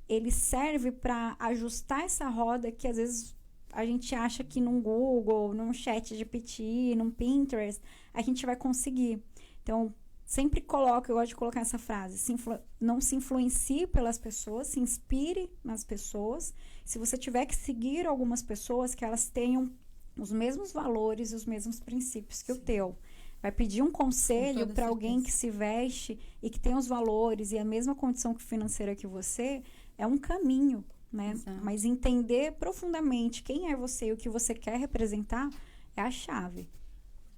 ele serve para ajustar essa roda que às vezes a gente acha que num Google, num chat GPT, num Pinterest, a gente vai conseguir. Então, sempre eu gosto de colocar essa frase, não se influencie pelas pessoas, se inspire nas pessoas. Se você tiver que seguir algumas pessoas, que elas tenham os mesmos valores e os mesmos princípios que o teu. Vai pedir um conselho para alguém que se veste e que tem os valores e a mesma condição financeira que você, é um caminho, né? Exato. Mas entender profundamente quem é você e o que você quer representar é a chave.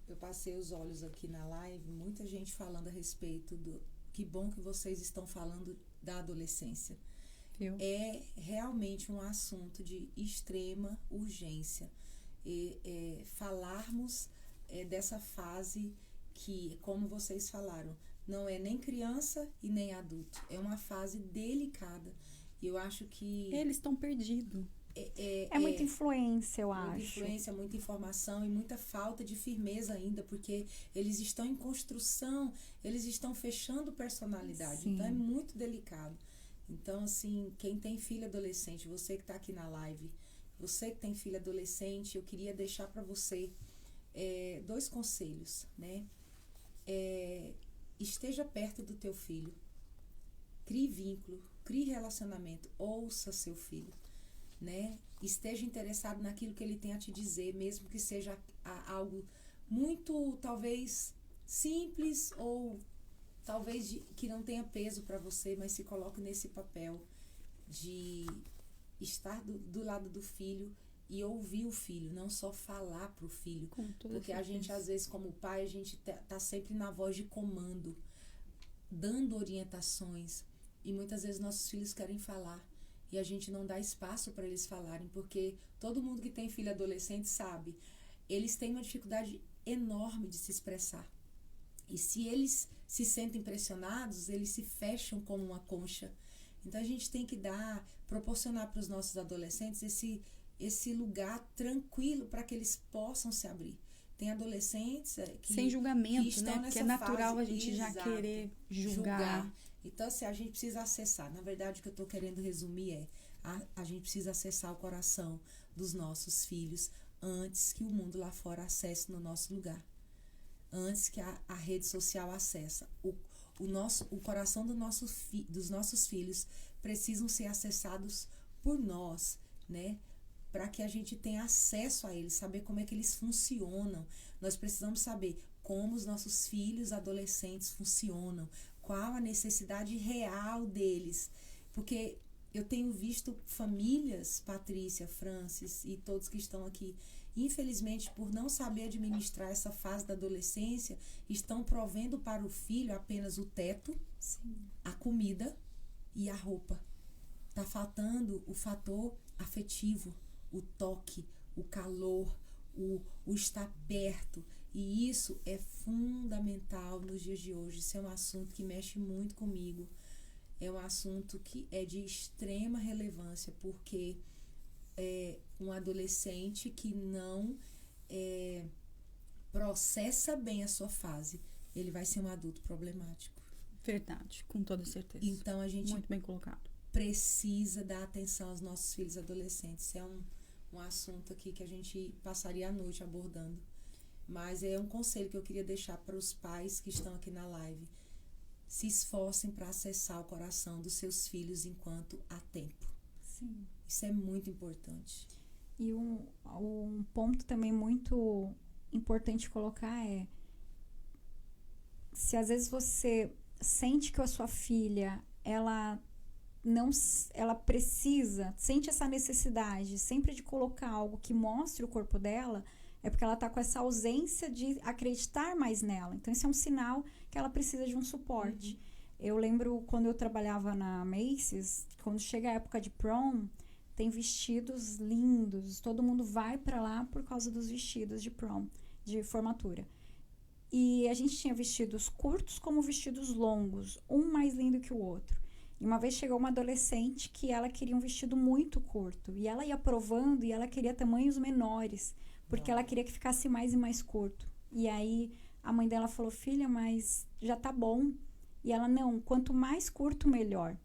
Eu passei os olhos aqui na live, muita gente falando a respeito do... Que bom que vocês estão falando da adolescência. Viu? É realmente um assunto de extrema urgência. Falarmos dessa fase que, como vocês falaram, não é nem criança e nem adulto. É uma fase delicada. E eu acho que... Eles estão perdidos. É muita influência, eu acho. Muita influência, muita informação e muita falta de firmeza ainda, porque eles estão em construção, eles estão fechando personalidade. Sim. Então, é muito delicado. Então, assim, quem tem filho adolescente, você que está aqui na live, você que tem filho adolescente, eu queria deixar para você 2 conselhos, né? Esteja perto do teu filho, crie vínculo, crie relacionamento, ouça seu filho, né? Esteja interessado naquilo que ele tem a te dizer, mesmo que seja algo muito, talvez, simples ou talvez que não tenha peso para você, mas se coloque nesse papel de estar do lado do filho e ouvir o filho, não só falar pro filho. Porque a gente, às vezes, como pai, a gente tá sempre na voz de comando, dando orientações. E muitas vezes nossos filhos querem falar e a gente não dá espaço para eles falarem, porque todo mundo que tem filho adolescente sabe, eles têm uma dificuldade enorme de se expressar. E se eles se sentem pressionados, eles se fecham como uma concha. Então a gente tem que proporcionar para os nossos adolescentes esse lugar tranquilo para que eles possam se abrir. Tem adolescentes que sem julgamento, que estão né? Porque é natural fase, a gente já querer julgar. Então, assim, a gente precisa acessar. Na verdade, o que eu estou querendo resumir a gente precisa acessar o coração dos nossos filhos antes que o mundo lá fora acesse no nosso lugar. Antes que a rede social acesse. O coração dos nossos filhos precisam ser acessados por nós, né? Para que a gente tenha acesso a eles, saber como é que eles funcionam. Nós precisamos saber como os nossos filhos adolescentes funcionam, qual a necessidade real deles. Porque eu tenho visto famílias, Patrícia, Francis e todos que estão aqui, infelizmente, por não saber administrar essa fase da adolescência, estão provendo para o filho apenas o teto, Sim. a comida e a roupa. Está faltando o fator afetivo, o toque, o calor, o estar perto. E isso é fundamental nos dias de hoje. Isso é um assunto que mexe muito comigo. É um assunto que é de extrema relevância, porque um adolescente que não processa bem a sua fase, ele vai ser um adulto problemático. Verdade, com toda certeza. Então a gente muito bem colocado. Precisa dar atenção aos nossos filhos adolescentes. É um assunto aqui que a gente passaria a noite abordando. Mas é um conselho que eu queria deixar para os pais que estão aqui na live. Se esforcem para acessar o coração dos seus filhos enquanto há tempo. Sim. Isso é muito importante. E um ponto também muito importante colocar é: se às vezes você sente que a sua filha, ela ela precisa, sente essa necessidade sempre de colocar algo que mostre o corpo dela, é porque ela tá com essa ausência de acreditar mais nela. Então, esse é um sinal que ela precisa de um suporte. Eu lembro quando eu trabalhava na Macy's, quando chega a época de prom, tem vestidos lindos, todo mundo vai para lá por causa dos vestidos de prom, de formatura. E a gente tinha vestidos curtos como vestidos longos, um mais lindo que o outro. E uma vez chegou uma adolescente que ela queria um vestido muito curto. E ela ia provando e ela queria tamanhos menores, porque ela queria que ficasse mais e mais curto. E aí a mãe dela falou, filha, mas já tá bom. E ela, não, quanto mais curto, melhor.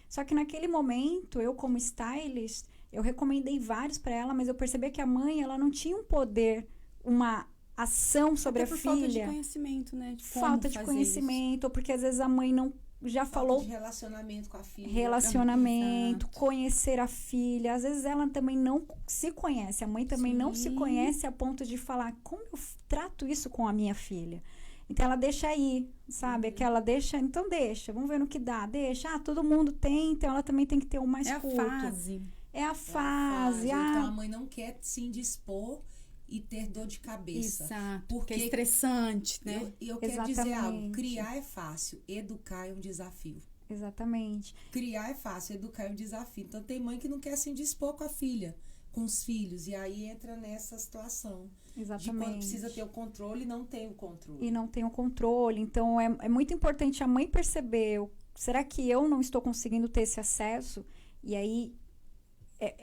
Só que naquele momento, eu como stylist, eu recomendei vários para ela, mas eu percebi que a mãe, ela não tinha um poder, uma ação sobre Até a por filha. Falta de conhecimento, né? De como falta de fazer conhecimento, ou porque às vezes a mãe não já falou. De relacionamento com a filha. Relacionamento, Exato. conhecer a filha. Às vezes ela também não se conhece, a mãe também não se Sim. conhece a ponto de falar, como eu trato isso com a minha filha? Então ela deixa aí, sabe? Que ela deixa, então deixa, vamos ver no que dá, deixa. Todo mundo tem, então ela também tem que ter o mais É curto. a fase. É a fase. Então a mãe não quer se indispor e ter dor de cabeça. Exato. Porque é estressante, né? eu quero dizer algo, Exatamente. criar é fácil, educar é um desafio. Exatamente. Criar é fácil, educar é um desafio. Então tem mãe que não quer se indispor com a filha, com os filhos, e aí entra nessa situação. Exatamente. De quando precisa ter o controle e não tem o controle. E não tem o controle. Então, é muito importante a mãe perceber, será que eu não estou conseguindo ter esse acesso? E aí,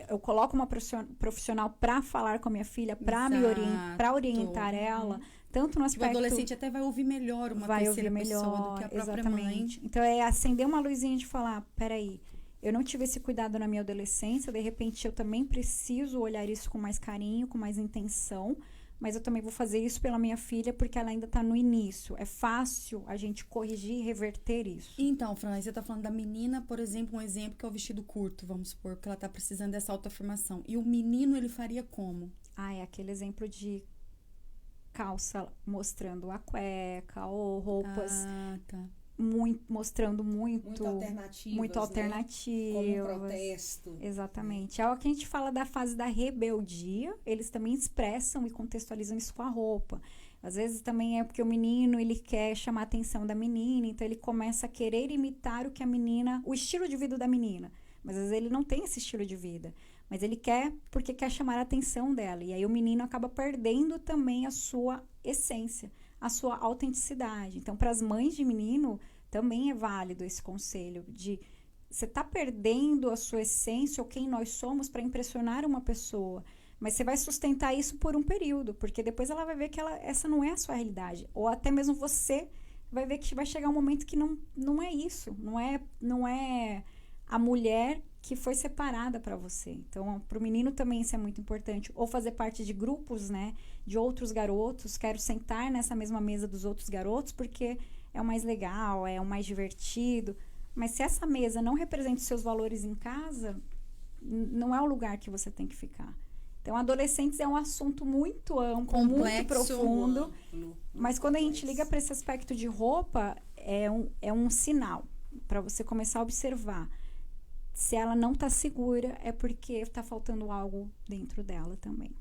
eu coloco uma profissional para falar com a minha filha, para orientar ela, tanto no O aspecto... adolescente até vai ouvir melhor uma terceira pessoa do que a própria exatamente. mãe. Então, é acender uma luzinha de falar, peraí, eu não tive esse cuidado na minha adolescência, de repente eu também preciso olhar isso com mais carinho, com mais intenção, mas eu também vou fazer isso pela minha filha porque ela ainda está no início. É fácil a gente corrigir e reverter isso. Então, Fran, você tá falando da menina, por exemplo, um exemplo que é o vestido curto, vamos supor, que ela tá precisando dessa autoafirmação. E o menino, ele faria como? É aquele exemplo de calça mostrando a cueca ou roupas tá. mostrando muito alternativas. Como um protesto. Exatamente. É o que a gente fala da fase da rebeldia, eles também expressam e contextualizam isso com a roupa. Às vezes também é porque o menino, ele quer chamar a atenção da menina, então ele começa a querer imitar o estilo de vida da menina. Mas às vezes ele não tem esse estilo de vida. Mas ele quer porque quer chamar a atenção dela. E aí o menino acaba perdendo também a sua essência, a sua autenticidade. Então, para as mães de menino, também é válido esse conselho de você tá perdendo a sua essência ou quem nós somos para impressionar uma pessoa. Mas você vai sustentar isso por um período, porque depois ela vai ver que essa não é a sua realidade. Ou até mesmo você vai ver que vai chegar um momento que não é isso. Não é a mulher que foi separada para você. Então, para o menino também isso é muito importante. Ou fazer parte de grupos, né? De outros garotos. Quero sentar nessa mesma mesa dos outros garotos porque é o mais legal, é o mais divertido. Mas se essa mesa não representa os seus valores em casa, não é o lugar que você tem que ficar. Então, adolescentes é um assunto muito amplo, complexo, muito profundo. Amplo, mas quando a gente liga para esse aspecto de roupa, é um sinal para você começar a observar. Se ela não está segura, é porque está faltando algo dentro dela também.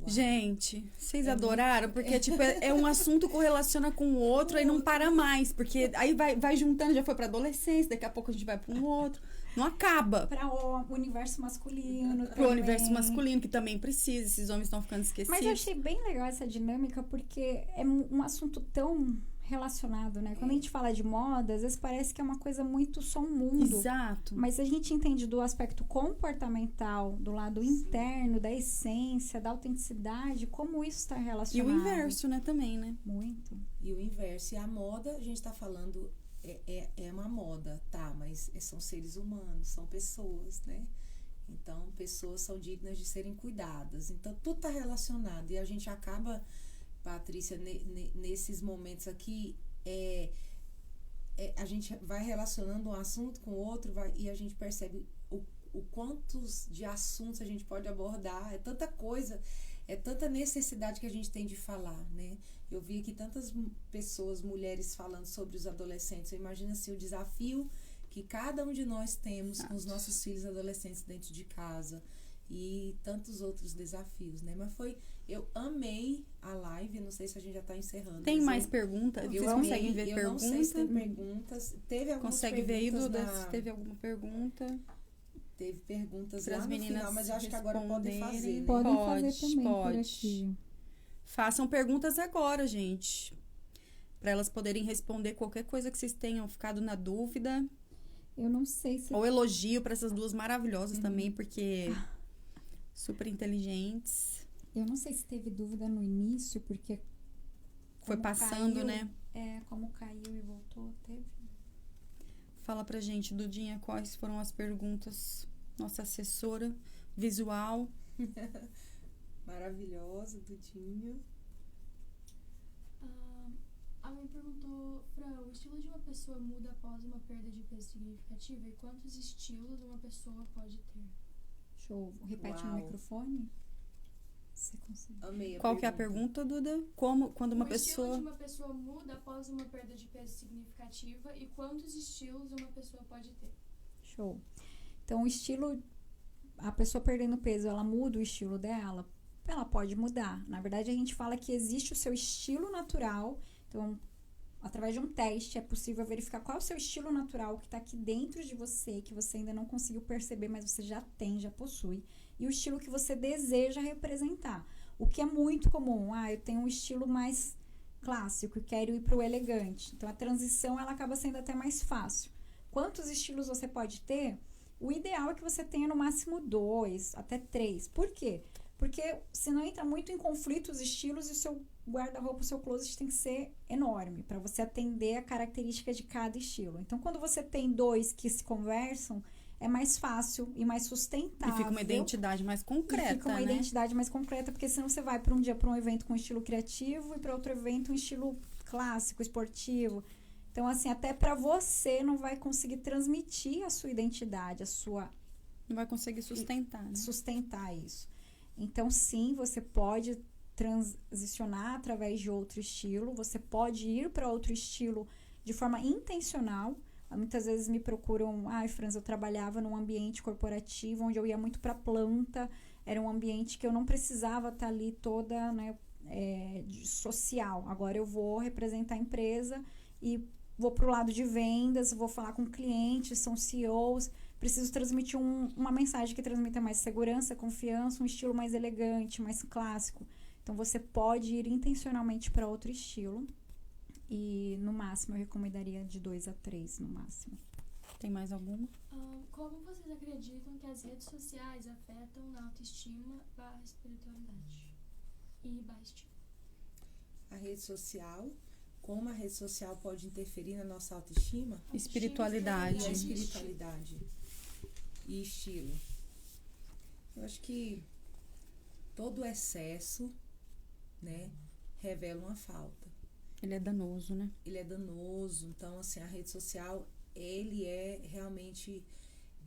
Gente, vocês adoraram? Porque, tipo, é um assunto que correlaciona com o outro, aí não para mais. Porque aí vai juntando, já foi pra adolescência, daqui a pouco a gente vai pra um outro. Não acaba. Para o universo masculino. Pro universo masculino, que também precisa. Esses homens estão ficando esquecidos. Mas eu achei bem legal essa dinâmica, porque é um assunto tão relacionado, né? Quando a gente fala de moda, às vezes parece que é uma coisa muito só um mundo. Exato. Mas a gente entende do aspecto comportamental, do lado interno, da essência, da autenticidade, como isso está relacionado. E o inverso, né, também, né? Muito. E o inverso. E a moda, a gente tá falando, é uma moda, tá? Mas são seres humanos, são pessoas, né? Então, pessoas são dignas de serem cuidadas. Então, tudo tá relacionado. E a gente acaba... Patrícia, nesses momentos aqui, a gente vai relacionando um assunto com o outro e a gente percebe o quantos de assuntos a gente pode abordar. É tanta coisa, é tanta necessidade que a gente tem de falar, né? Eu vi aqui tantas pessoas, mulheres, falando sobre os adolescentes. Eu imagino assim, o desafio que cada um de nós temos com os nossos filhos e adolescentes dentro de casa e tantos outros desafios, né? Mas eu amei a live, não sei se a gente já está encerrando. Tem mais perguntas? Vocês conseguem ver perguntas? Eu não sei se tem perguntas. Teve algumas Consegue ver aí, perguntas Duda, se teve alguma pergunta? Teve perguntas Para lá as no meninas final, mas eu acho que agora podem fazer, né? Podem Pode, fazer também pode. por aqui. Façam perguntas agora, gente. Para elas poderem responder qualquer coisa que vocês tenham ficado na dúvida. Eu não sei se... Ou elogio para essas duas maravilhosas também, porque super inteligentes. Eu não sei se teve dúvida no início, porque... Foi como passando, caiu, né? Como caiu e voltou, teve... Fala pra gente, Dudinha, quais foram as perguntas? Nossa assessora visual. Maravilhosa, Dudinha. A mãe perguntou, Fran, o estilo de uma pessoa muda após uma perda de peso significativa e quantos estilos uma pessoa pode ter? Show. Repete no Uau. microfone. Você consegue. Amei a Qual que é a pergunta, Duda? Quando uma o estilo pessoa... de uma pessoa muda após uma perda de peso significativa e quantos estilos uma pessoa pode ter? Show. Então, o estilo... A pessoa perdendo peso, ela muda o estilo dela? Ela pode mudar. Na verdade, a gente fala que existe o seu estilo natural. Então, através de um teste, é possível verificar qual é o seu estilo natural que está aqui dentro de você, que você ainda não conseguiu perceber, mas você já tem, já possui. E o estilo que você deseja representar. O que é muito comum. Eu tenho um estilo mais clássico e quero ir para o elegante. Então, a transição, ela acaba sendo até mais fácil. Quantos estilos você pode ter? O ideal é que você tenha no máximo 2, até 3. Por quê? Porque senão entra muito em conflito os estilos e o seu guarda-roupa, o seu closet tem que ser enorme para você atender a característica de cada estilo. Então, quando você tem 2 que se conversam, é mais fácil e mais sustentável. E fica uma identidade mais concreta, fica uma identidade mais concreta, porque senão você vai para um dia para um evento com estilo criativo e para outro evento um estilo clássico, esportivo. Então, assim, até para você não vai conseguir transmitir a sua identidade, Não vai conseguir sustentar, né? Sustentar isso. Então, sim, você pode transicionar através de outro estilo, você pode ir para outro estilo de forma intencional. Muitas vezes me procuram, Franz, eu trabalhava num ambiente corporativo onde eu ia muito para planta, era um ambiente que eu não precisava estar ali toda, né, social. Agora eu vou representar a empresa e vou para o lado de vendas, vou falar com clientes, são CEOs, preciso transmitir uma mensagem que transmita mais segurança, confiança, um estilo mais elegante, mais clássico. Então, você pode ir intencionalmente para outro estilo. E, no máximo, eu recomendaria de 2 a 3, no máximo. Tem mais alguma? Como vocês acreditam que as redes sociais afetam na autoestima / espiritualidade? E baixa? A rede social, como a rede social pode interferir na nossa autoestima? Espiritualidade. E a espiritualidade. E estilo. Eu acho que todo excesso, né, revela uma falta. Ele é danoso, né? Ele é danoso. Então, assim, a rede social, ele é realmente...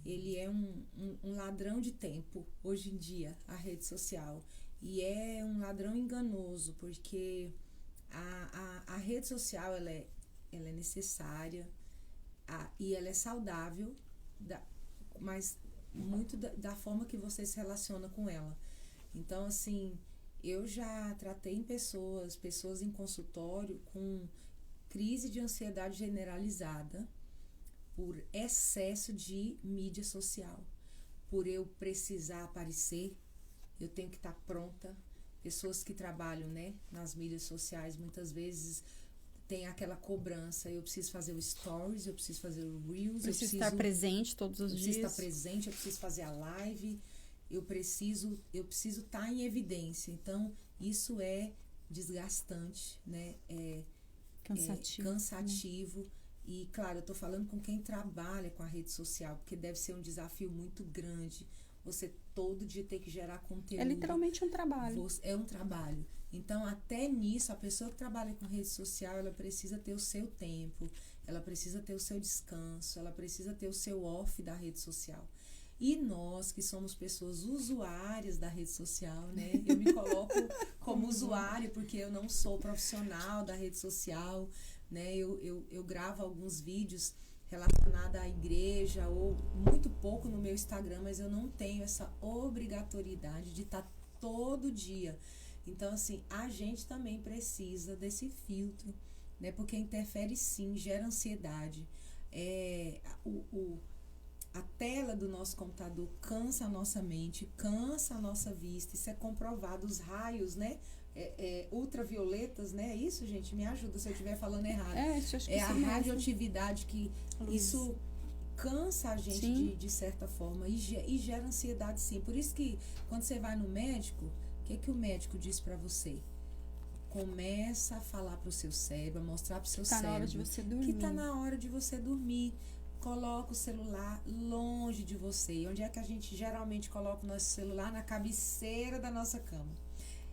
Ele é um ladrão de tempo, hoje em dia, a rede social. E é um ladrão enganoso, porque a rede social, ela é necessária e ela é saudável, mas muito da forma que você se relaciona com ela. Então, assim, eu já tratei em pessoas em consultório com crise de ansiedade generalizada por excesso de mídia social. Por eu precisar aparecer, eu tenho que estar pronta. Pessoas que trabalham, né, nas mídias sociais, muitas vezes tem aquela cobrança. Eu preciso fazer o stories, eu preciso fazer o reels. Eu preciso estar presente todos os dias. Eu preciso estar presente, eu preciso fazer a live. Eu preciso estar em evidência. Então, isso é desgastante, né? Cansativo. Né? E, claro, eu tô falando com quem trabalha com a rede social, porque deve ser um desafio muito grande. Você todo dia ter que gerar conteúdo. É literalmente um trabalho. É um trabalho. Então, até nisso, a pessoa que trabalha com rede social, ela precisa ter o seu tempo, ela precisa ter o seu descanso, ela precisa ter o seu off da rede social. E nós, que somos pessoas usuárias da rede social, né? Eu me coloco como usuária, porque eu não sou profissional da rede social, né? Eu gravo alguns vídeos relacionada à igreja, ou muito pouco no meu Instagram, mas eu não tenho essa obrigatoriedade de estar todo dia. Então, assim, a gente também precisa desse filtro, né? Porque interfere sim, gera ansiedade. A tela do nosso computador cansa a nossa mente, cansa a nossa vista. Isso é comprovado. Os raios, né? Ultravioletas, né? Isso, gente, me ajuda se eu estiver falando errado. Acho que É a radioatividade que isso cansa a gente de certa forma e gera ansiedade, sim. Por isso que quando você vai no médico, o que o médico diz para você? Começa a falar pro seu cérebro, a mostrar pro seu cérebro na hora de você dormir. que tá na hora de você dormir. Coloca o celular longe de você. E onde é que a gente geralmente coloca o nosso celular? Na cabeceira da nossa cama.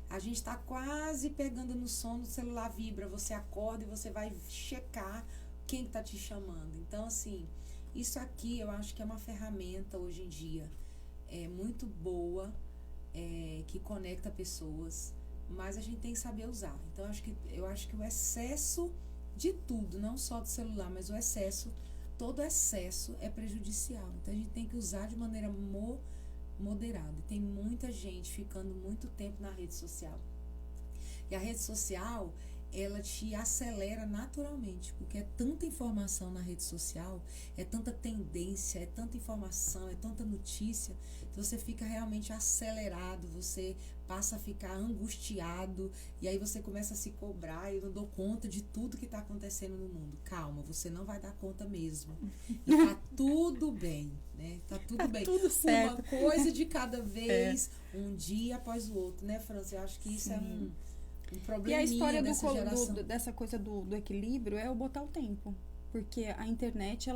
A gente está quase pegando no sono, o celular vibra, você acorda e você vai checar quem está te chamando. Então, assim, isso aqui eu acho que é uma ferramenta hoje em dia muito boa, que conecta pessoas, mas a gente tem que saber usar. Então, eu acho que o excesso de tudo, não só do celular, mas todo excesso é prejudicial. Então, a gente tem que usar de maneira moderada. Tem muita gente ficando muito tempo na rede social. E a rede social, ela te acelera naturalmente, porque é tanta informação na rede social, é tanta tendência, é tanta informação, é tanta notícia, que você fica realmente acelerado, você passa a ficar angustiado, e aí você começa a se cobrar, eu não dou conta de tudo que está acontecendo no mundo. Calma, você não vai dar conta mesmo. E tá tudo bem, né? Tá tudo bem. Tudo certo. Uma coisa de cada vez, um dia após o outro, né, França? Eu acho que isso é um probleminha. E a história dessa geração. dessa coisa do equilíbrio é o botar o tempo. Porque a internet,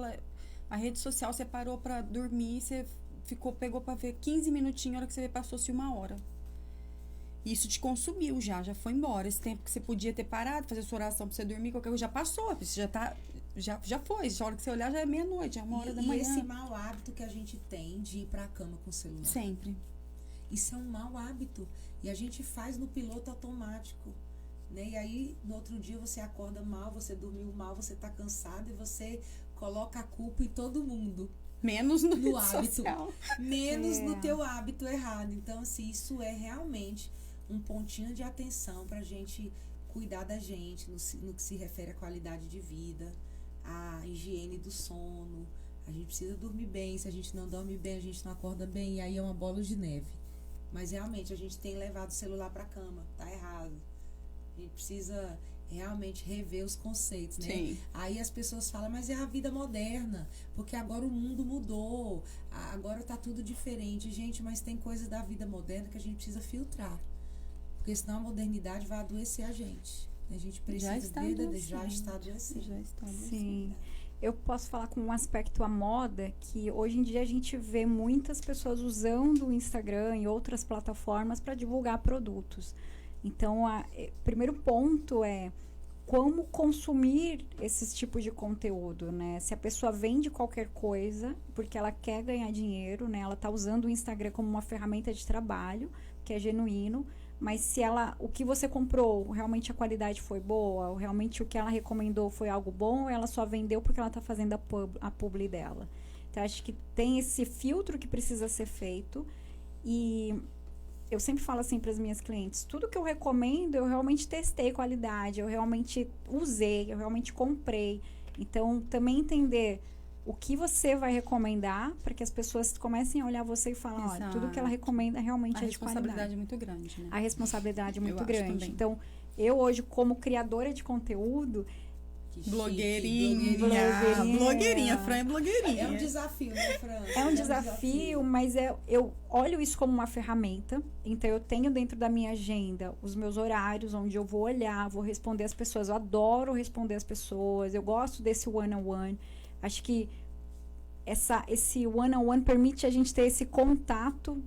a rede social, você parou pra dormir, você pegou pra ver 15 minutinhos, a hora que você vê, passou-se 1 hora. Isso te consumiu já foi embora. Esse tempo que você podia ter parado, fazer sua oração pra você dormir, qualquer coisa, já passou. Você já foi. A hora que você olhar, já é meia-noite, já é 1 hora da manhã. E esse mau hábito que a gente tem de ir pra cama com o celular. Sempre. Isso é um mau hábito. E a gente faz no piloto automático, né? E aí, no outro dia, você acorda mal, você dormiu mal, você tá cansado e você coloca a culpa em todo mundo. Menos no hábito. social. Menos no teu hábito errado. Então, assim, isso é realmente um pontinho de atenção pra gente cuidar da gente no que se refere à qualidade de vida, à higiene do sono. A gente precisa dormir bem. Se a gente não dorme bem, a gente não acorda bem. E aí é uma bola de neve. Mas realmente a gente tem levado o celular pra cama. Tá errado. A gente precisa realmente rever os conceitos, né? Sim. Aí as pessoas falam, mas é a vida moderna, porque agora o mundo mudou, agora tá tudo diferente. Gente, mas tem coisas da vida moderna que a gente precisa filtrar, porque senão a modernidade vai adoecer a gente. A gente precisa já está adoecendo. Sim. Eu posso falar com um aspecto à moda, que hoje em dia a gente vê muitas pessoas usando o Instagram e outras plataformas para divulgar produtos. Então, o primeiro ponto é como consumir esses tipos de conteúdo, né? Se a pessoa vende qualquer coisa porque ela quer ganhar dinheiro, né? Ela está usando o Instagram como uma ferramenta de trabalho, que é genuíno, mas se o que você comprou, realmente a qualidade foi boa, ou realmente o que ela recomendou foi algo bom, ou ela só vendeu porque ela está fazendo a publi dela. Então, acho que tem esse filtro que precisa ser feito. E eu sempre falo assim para as minhas clientes, tudo que eu recomendo, eu realmente testei qualidade, eu realmente usei, eu realmente comprei. Então, também entender o que você vai recomendar para que as pessoas comecem a olhar você e falar, olha, tudo que ela recomenda realmente é de qualidade. A responsabilidade é muito grande, né? A responsabilidade é muito grande. Então, eu hoje, como criadora de conteúdo, blogueirinha, Fran é blogueirinha. É um desafio, né, Fran? É um desafio, mas eu olho isso como uma ferramenta. Então, eu tenho dentro da minha agenda os meus horários, onde eu vou olhar, vou responder as pessoas. Eu adoro responder as pessoas, eu gosto desse one-on-one. Acho que esse one-on-one permite a gente ter esse contato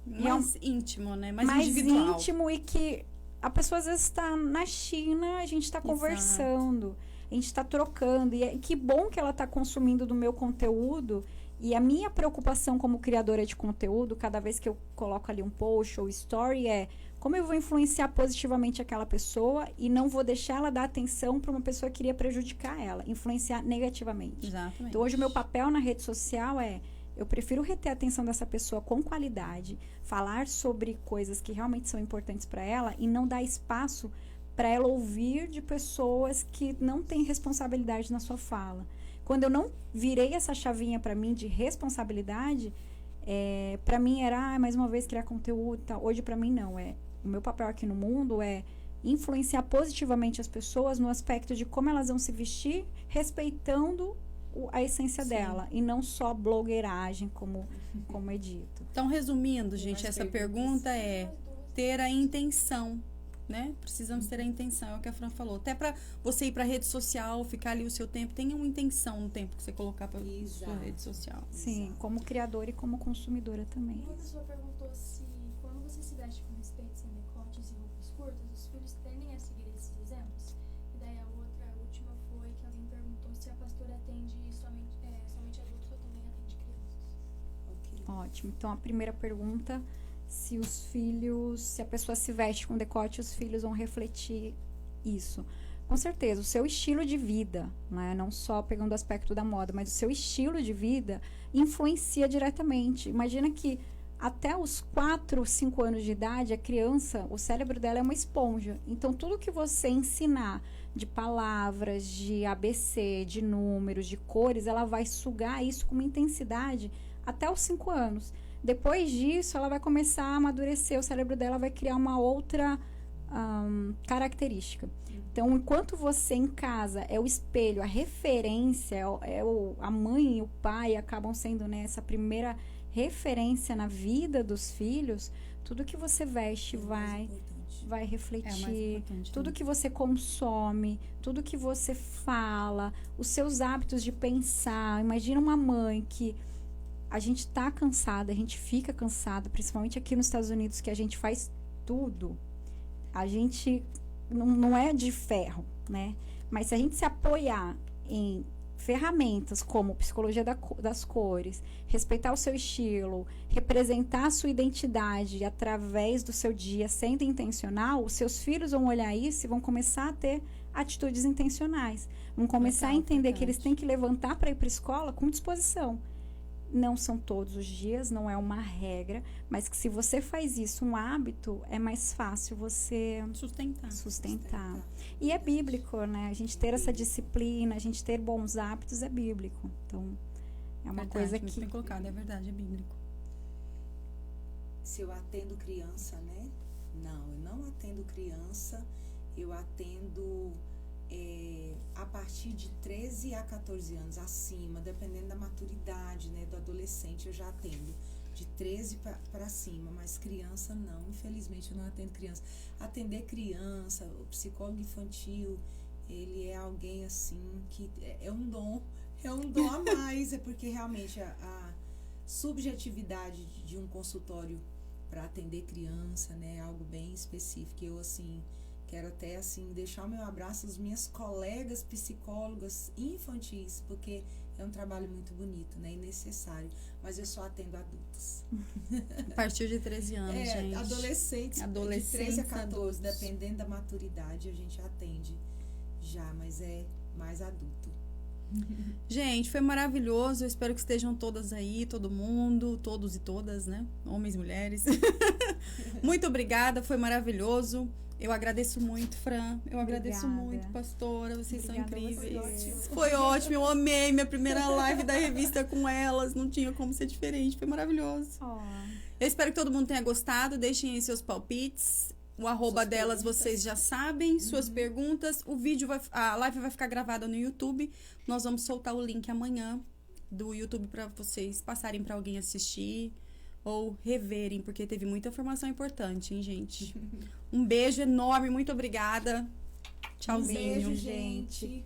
mais íntimo, né? Mais individual. íntimo, e que a pessoa às vezes está na China, a gente está conversando, a gente está trocando. E que bom que ela está consumindo do meu conteúdo E a minha preocupação como criadora de conteúdo, cada vez que eu coloco ali um post ou story, é como eu vou influenciar positivamente aquela pessoa e não vou deixar ela dar atenção para uma pessoa que iria prejudicar ela, influenciar negativamente. Exatamente. Então, hoje o meu papel na rede social é, eu prefiro reter a atenção dessa pessoa com qualidade, falar sobre coisas que realmente são importantes para ela e não dar espaço para ela ouvir de pessoas que não têm responsabilidade na sua fala. Quando eu não virei essa chavinha para mim de responsabilidade, para mim era, mais uma vez, criar conteúdo e tal. Hoje, para mim, não. O meu papel aqui no mundo é influenciar positivamente as pessoas no aspecto de como elas vão se vestir, respeitando a essência dela. E não só blogueiragem, como é dito. Então, resumindo, gente, essa pergunta é ter a intenção, né? Precisamos ter a intenção, é o que a Fran falou. Até para você ir para rede social, ficar ali o seu tempo, tenha uma intenção no tempo que você colocar para sua rede social. Sim, Exato. como criadora e como consumidora também. Uma pessoa perguntou se quando você se veste com respeito, sem decotes e roupas curtas, os filhos tendem a seguir esses exemplos? E daí a última foi que alguém perguntou se a pastora atende somente adultos ou também atende crianças. Ok. Ótimo. Então, a primeira pergunta, se a pessoa se veste com decote, os filhos vão refletir isso. Com certeza, o seu estilo de vida, né, não só pegando o aspecto da moda, mas o seu estilo de vida influencia diretamente. Imagina que até os 4, 5 anos de idade, a criança, o cérebro dela é uma esponja. Então, tudo que você ensinar de palavras, de ABC, de números, de cores, ela vai sugar isso com uma intensidade até os 5 anos. Depois disso, ela vai começar a amadurecer, o cérebro dela vai criar uma outra característica. Então, enquanto você em casa é o espelho, a referência, a mãe e o pai acabam sendo, né, essa primeira referência na vida dos filhos, tudo que você veste vai refletir, tudo que você consome, tudo que você fala, os seus hábitos de pensar. Imagina uma mãe que a gente tá cansada, a gente fica cansada, principalmente aqui nos Estados Unidos, que a gente faz tudo. A gente não é de ferro, né? Mas se a gente se apoiar em ferramentas como psicologia das cores, respeitar o seu estilo, representar a sua identidade através do seu dia sendo intencional, os seus filhos vão olhar isso e vão começar a ter atitudes intencionais. Vão começar a entender que eles têm que levantar para ir para a escola com disposição. Não são todos os dias, não é uma regra, mas que se você faz isso um hábito, é mais fácil você sustentar. E é bíblico, né? A gente ter essa disciplina, a gente ter bons hábitos é bíblico. Então, é uma coisa que... Muito bem colocado, é verdade, é bíblico. Se eu atendo criança, né? Não, eu não atendo criança, eu atendo... a partir de 13 a 14 anos acima, dependendo da maturidade, né, do adolescente, eu já atendo de 13 para cima, mas criança não, infelizmente eu não atendo criança. Atender criança, o psicólogo infantil, ele é alguém assim que é um dom a mais, é porque realmente a subjetividade de um consultório para atender criança, né, é algo bem específico. Eu assim quero até, assim, deixar o meu abraço às minhas colegas psicólogas infantis, porque é um trabalho muito bonito, né, e necessário. Mas eu só atendo adultos. A partir de 13 anos, gente. Adolescentes de 13 a 14, adultos. Dependendo da maturidade, a gente atende já, mas é mais adulto. Gente, foi maravilhoso. Eu espero que estejam todas aí, todo mundo, todos e todas, né? Homens e mulheres. Muito obrigada, foi maravilhoso. Eu agradeço muito, Fran. Eu agradeço muito, pastora. Vocês são incríveis. Foi ótimo, eu amei minha primeira live da revista com elas. Não tinha como ser diferente. Foi maravilhoso. Eu espero que todo mundo tenha gostado. Deixem aí seus palpites. O arroba delas vocês já sabem. Suas perguntas. A live vai ficar gravada no YouTube. Nós vamos soltar o link amanhã do YouTube para vocês passarem para alguém assistir ou reverem, porque teve muita informação importante, hein, gente? Um beijo enorme, muito obrigada. Tchauzinho. Um beijo, gente.